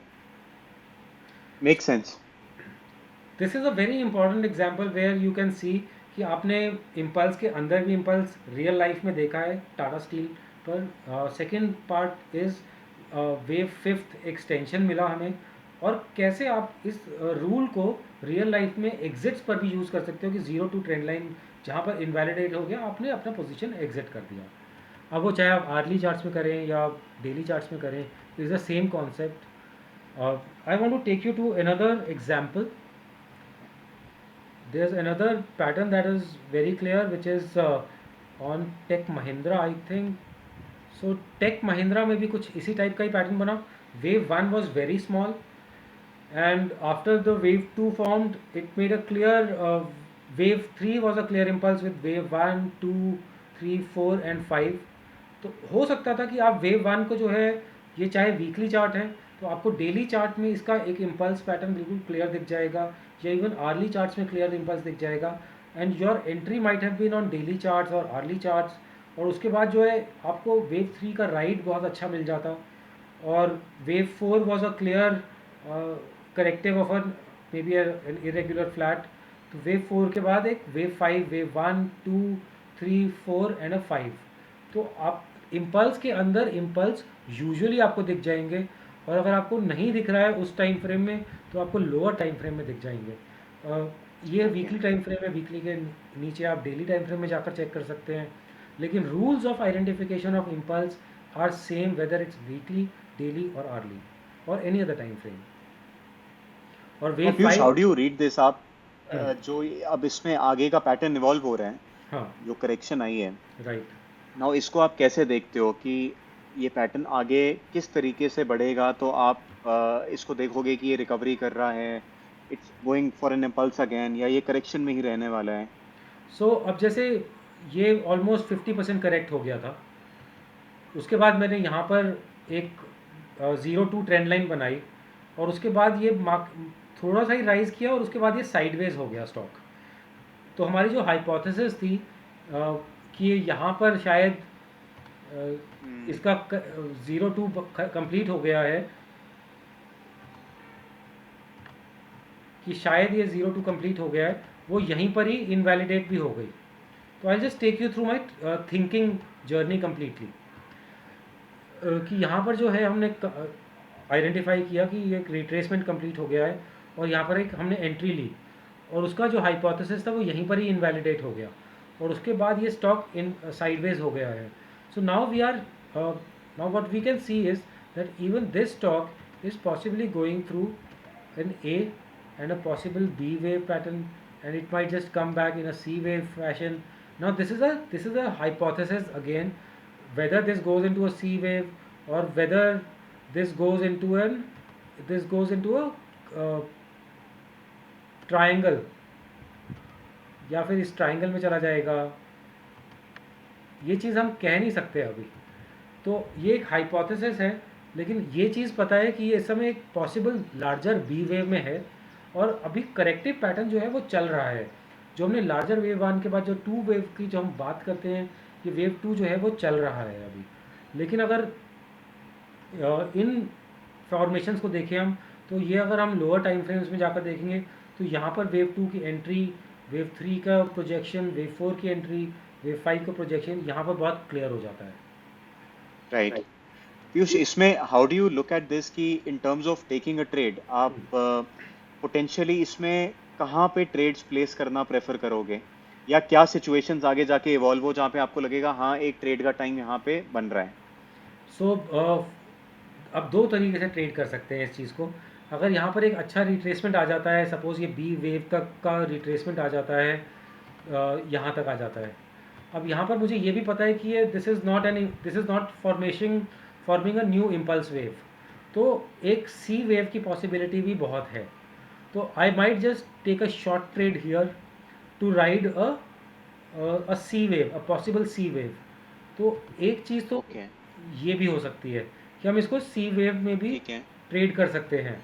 make sense. This is a very important example where you can see कि आपने इम्पल्स के अंदर भी इम्पल्स रियल लाइफ में देखा है टाटा स्टील पर। Second part is wave fifth extension मिला हमें, और कैसे आप इस रूल को रियल लाइफ में एग्जिट्स पर भी यूज़ कर सकते हो कि 0-2 ट्रेंड लाइन जहाँ पर इनवैलिडेट हो गया, आपने अपना पोजीशन एग्जिट कर दिया। अब वो चाहे आप आर्ली चार्ट्स में करें या डेली चार्ट्स में करें, is the same concept. I want to take you to another example. There's another pattern that is very clear, which is on Tech Mahindra, I think. So Tech Mahindra में भी कुछ इसी type का ही pattern बना. Wave 1 was very small, and after the wave 2 formed, it made a clear wave 3 was a clear impulse with wave 1, 2, 3, 4 and 5. तो हो सकता था कि आप वेव 1 को जो है, ये चाहे वीकली चार्ट है, तो आपको डेली चार्ट में इसका एक इम्पल्स पैटर्न बिल्कुल क्लियर दिख जाएगा, या इवन आर्ली चार्ट्स में क्लियर इम्पल्स दिख जाएगा. And your entry might have been on daily charts और आर्ली चार्ट्स, और उसके बाद जो है आपको वेव 3 का राइड बहुत अच्छा मिल जाता, और wave 4 was a clear corrective of an maybe an irregular flat. तो वेव 4 के बाद एक वेव 5, वेव 1, 2, 3, 4 एंड अ 5. तो आप इम्पल्स के अंदर इम्पल्स यूजुअली आपको दिख जाएंगे, और अगर आपको नहीं दिख रहा है उस टाइम फ्रेम में, तो आपको लोअर टाइम फ्रेम में दिख जाएंगे. ये ओके. वीकली टाइम फ्रेम है, वीकली के नीचे आप डेली टाइम फ्रेम में जाकर चेक कर सकते हैं. लेकिन rules of identification of impulse are same whether it's weekly, daily और आर्ली और एनी अदर टाइम फ्रेम. और और wave Piyush, how 5. Do you read this आप? जो अब इसमें आगे का पैटर्न इवॉल्व हो रहा है, हाँ. जो करेक्शन आई है, राइट. नाउ इसको आप कैसे देखते हो कि ये पैटर्न आगे किस तरीके से बढ़ेगा? तो आप इसको देखोगे कि ये रिकवरी कर रहा है, it's going for an impulse again, या ये करेक्शन में ही रहने वाला है? सो अब जैसे ये ऑलमोस्ट 50% करेक्ट हो गया था, उसके बाद मैंने यहाँ पर एक 0 to ट्रेंड लाइन बनाई, और उसके बाद ये मार्क थोड़ा सा ही राइज किया, और उसके बाद ये साइडवेज हो गया स्टॉक. तो हमारी जो हाइपोथेसिस थी कि यहाँ पर शायद इसका 0 to कंप्लीट हो गया है, कि शायद ये 0 to कंप्लीट हो गया है, वो यहीं पर ही इनवैलिडेट भी हो गई. तो I just take you through my thinking journey completely. कि यहाँ पर जो है हमने आइडेंटिफाई किया कि ये एक रिट्रेसमेंट कंप्लीट हो गया है, और यहाँ पर एक हमने एंट्री ली, और उसका जो हाइपोथेसिस था वो यहीं पर ही इनवैलिडेट हो गया, और उसके बाद ये स्टॉक इन साइडवेज हो गया है. So now we are now what we can see is that even this stock is possibly going through an A and a possible B wave pattern, and it might just come back in a C wave fashion. Now this is a hypothesis again, whether this goes into a C wave or whether this goes into a triangle, या फिर इस triangle में चला जाएगा, ये चीज़ हम कह नहीं सकते अभी. तो ये एक हाइपोथेसिस है, लेकिन ये चीज़ पता है कि ये इस समय एक पॉसिबल लार्जर बी वेव में है, और अभी करेक्टिव पैटर्न जो है वो चल रहा है. जो हमने लार्जर वेव 1 के बाद जो 2 वेव की जो हम बात करते हैं, ये वेव 2 जो है वो चल रहा है अभी. लेकिन अगर इन फॉर्मेशंस को देखें हम, तो ये अगर हम लोअर टाइम फ्रेम्स में जाकर देखेंगे, तो यहाँ पर वेव 2 की एंट्री, वेव 3 का प्रोजेक्शन, वेव 4 की एंट्री, वेव 5 का प्रोजेक्शन यहाँ पर बहुत क्लियर हो जाता है. राइट. पीयूष, इसमें how do you look at this कि in terms of taking a trade, आप पोटेंशियली इसमें कहाँ पे ट्रेड्स प्लेस करना प्रेफर करोगे, या क्या सिचुएशंस आगे जाके इवॉल्व हो जहाँ पे आपको लगेगा हाँ एक ट्रेड का टाइम यहाँ पे बन रहा है? सो अब दो तरीके से ट्रेड कर सकते हैं इस चीज़ को. अगर यहाँ पर एक अच्छा रिट्रेसमेंट आ जाता है, सपोज़ ये बी वेव तक का रिट्रेसमेंट आ जाता है, यहाँ तक आ जाता है. अब यहाँ पर मुझे ये भी पता है कि ये this is not forming a new impulse wave, तो एक सी वेव की पॉसिबिलिटी भी बहुत है. तो I might just take a short trade here to ride a C wave, a possible C wave. तो एक चीज़ तो ओके. ये भी हो सकती है कि हम इसको सी वेव में भी ठीक है. ट्रेड कर सकते हैं.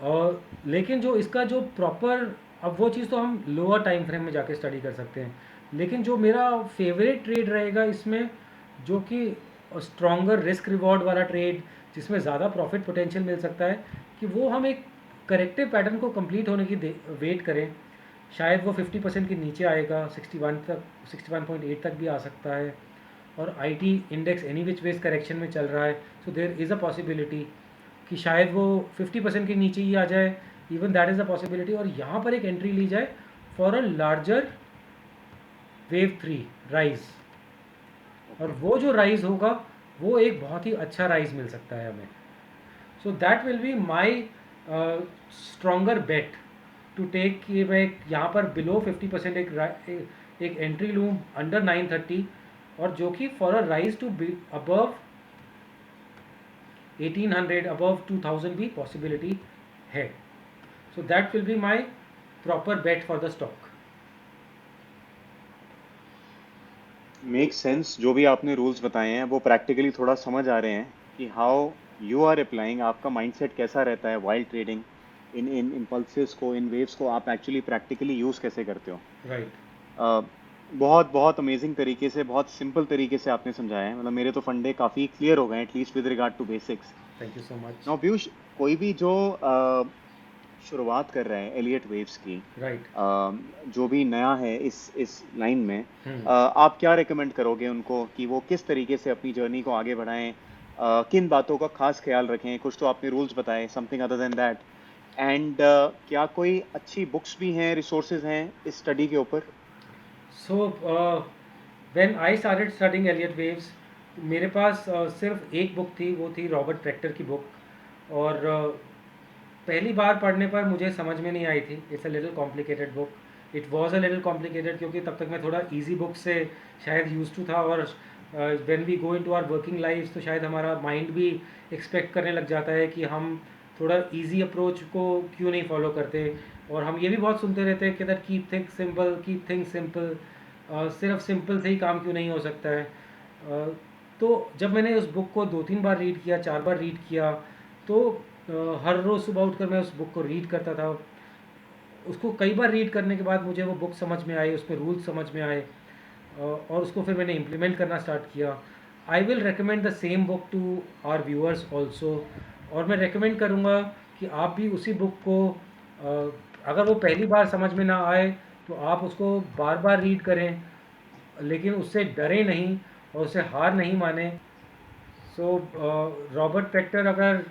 और लेकिन जो इसका जो प्रॉपर, अब वो चीज़ तो हम लोअर टाइम फ्रेम में जाके स्टडी कर सकते हैं. लेकिन जो मेरा फेवरेट ट्रेड रहेगा इसमें, जो कि स्ट्रॉन्गर रिस्क रिवॉर्ड वाला ट्रेड, जिसमें ज़्यादा प्रॉफिट पोटेंशियल मिल सकता है, कि वो हम एक करेक्टिव पैटर्न को कंप्लीट होने की वेट करें. शायद वो 50% के नीचे आएगा, 61 तक, 61.8 तक भी आ सकता है. और IT index any which wedge correction में चल रहा है, so there is a possibility कि शायद वो 50% के नीचे ही आ जाए. Even that is a possibility, और यहाँ पर एक एंट्री ली जाए for a larger wave 3 rise. और ओके. वो जो राइज होगा वो एक बहुत ही अच्छा राइज मिल सकता है हमें. So that will be my stronger bet to take कि मैं यहाँ पर बिलो 50% एक एंट्री लूँ अंडर 930, और जो कि for a rise to above 1800, above 2000 भी पॉसिबिलिटी है. So that will be my proper bet for the stock. Make sense. जो भी आपने रूल्स बताए हैं वो प्रैक्टिकली थोड़ा समझ आ रहे हैं कि हाउ यू आर अप्लाइंग, आपका माइंडसेट कैसा रहता है वाइल्ड ट्रेडिंग, इन इन इम्पल्सेस को, इन वेव्स को आप एक्चुअली प्रैक्टिकली यूज़ कैसे करते हो. राइट. बहुत बहुत अमेजिंग तरीके से, बहुत सिंपल तरीके से आपने समझाया है. मतलब मेरे तो फंडे काफ़ी क्लियर हो गए हैं, at least with regard to basics. Thank you so much. Now Piyush, कोई भी जो शुरुआत कर रहे हैं एलियट वेव्स की, राइट. जो भी नया है इस लाइन में, आप क्या रिकमेंड करोगे उनको कि वो किस तरीके से अपनी जर्नी को आगे बढ़ाएं, किन बातों का खास ख्याल रखें. कुछ तो आपने रूल्स बताए, something other than that. And क्या कोई अच्छी बुक्स भी हैं, रिसोर्सेज हैं इस स्टडी के ऊपर? So when I started studying Elliott waves, मेरे पास सिर्फ एक बुक थी, वो थी रॉबर्ट प्रेक्टर की बुक. और पहली बार पढ़ने पर मुझे समझ में नहीं आई थी. It's a little complicated book. It was a little complicated क्योंकि तब तक मैं थोड़ा इजी बुक से शायद यूज टू था, और when we go into our working life तो शायद हमारा माइंड भी एक्सपेक्ट करने लग जाता है कि हम थोड़ा इजी अप्रोच को क्यों नहीं फॉलो करते. और हम ये भी बहुत सुनते रहते हैं कि that keep things simple, keep things simple. सिर्फ सिंपल से ही काम क्यों नहीं हो सकता है. तो जब मैंने उस बुक को 2-3 बार रीड किया, 4 बार रीड किया, तो हर रोज़ सुबह उठकर मैं उस बुक को रीड करता था. उसको कई बार रीड करने के बाद मुझे वो बुक समझ में आई, उसमें रूल्स समझ में आए, और उसको फिर मैंने इम्प्लीमेंट करना स्टार्ट किया. I will recommend the same book to our viewers also. और मैं रिकमेंड करूँगा कि आप भी उसी बुक को, अगर वो पहली बार समझ में ना आए तो आप उसको बार बार रीड करें, लेकिन उससे डरे नहीं और उससे हार नहीं माने. सो रॉबर्ट प्रेक्टर अगर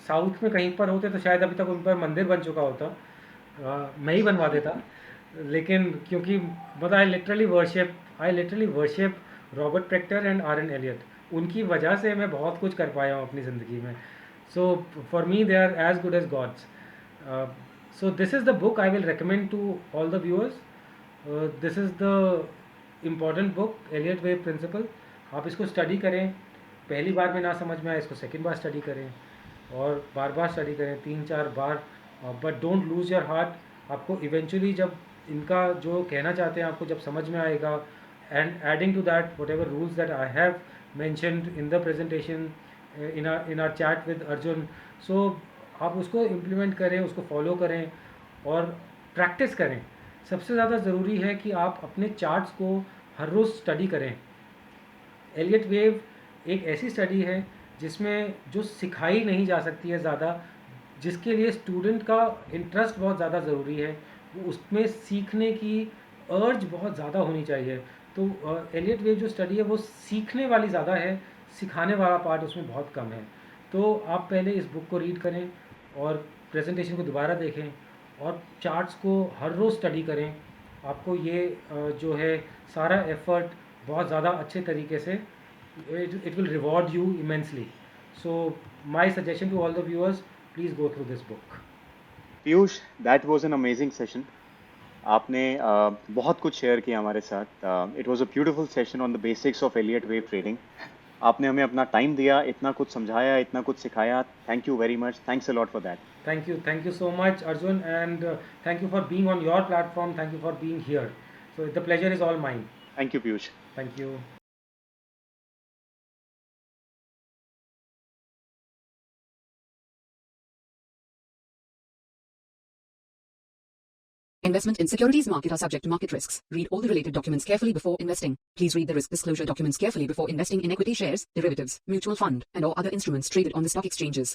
साउथ में कहीं पर होते तो शायद अभी तक उन पर मंदिर बन चुका होता. मैं ही बनवा देता. लेकिन क्योंकि but I literally worship Robert Prechter and R N Elliott. उनकी वजह से मैं बहुत कुछ कर पाया हूँ अपनी ज़िंदगी में. So for me they are as good as gods. So this is the book I will recommend to all the viewers. This is the important book, Elliott wave principle. आप इसको स्टडी करें. पहली बार में ना समझ में आए, इसको सेकेंड बार स्टडी करें, और बार बार स्टडी करें, 3-4 बार. But don't lose your heart. आपको इवेंचुअली जब इनका जो कहना चाहते हैं आपको जब समझ में आएगा, and adding to that whatever rules that I have mentioned in the presentation in our chat with Arjun, so आप उसको इम्प्लीमेंट करें, उसको फॉलो करें और प्रैक्टिस करें. सबसे ज़्यादा ज़रूरी है कि आप अपने चार्ट्स को हर रोज़ स्टडी करें. एलियट वेव एक ऐसी स्टडी है जिसमें जो सिखाई नहीं जा सकती है ज़्यादा, जिसके लिए स्टूडेंट का इंटरेस्ट बहुत ज़्यादा ज़रूरी है. वो उसमें सीखने की अर्ज बहुत ज़्यादा होनी चाहिए. तो एलियट वेव जो स्टडी है वो सीखने वाली ज़्यादा है, सिखाने वाला पार्ट उसमें बहुत कम है. तो आप पहले इस बुक को रीड करें और प्रेजेंटेशन को दोबारा देखें और चार्ट्स को हर रोज़ स्टडी करें. आपको ये जो है सारा एफर्ट बहुत ज़्यादा अच्छे तरीके से, it will reward you immensely. So my suggestion to all the viewers, please go through this book. Piyush, that was an amazing session. आपने बहुत कुछ शेयर किया हमारे साथ. It was a beautiful session on the basics of Elliott wave trading. आपने हमें अपना time दिया, इतना कुछ समझाया, इतना कुछ सिखाया. Thank you very much. Thanks a lot for that. Thank you so much, Arjun, and thank you for being on your platform. Thank you for being here. So the pleasure is all mine. Thank you Piyush. Thank you. Investment in securities market are subject to market risks. Read all the related documents carefully before investing. Please read the risk disclosure documents carefully before investing in equity shares, derivatives, mutual fund, and or other instruments traded on the stock exchanges.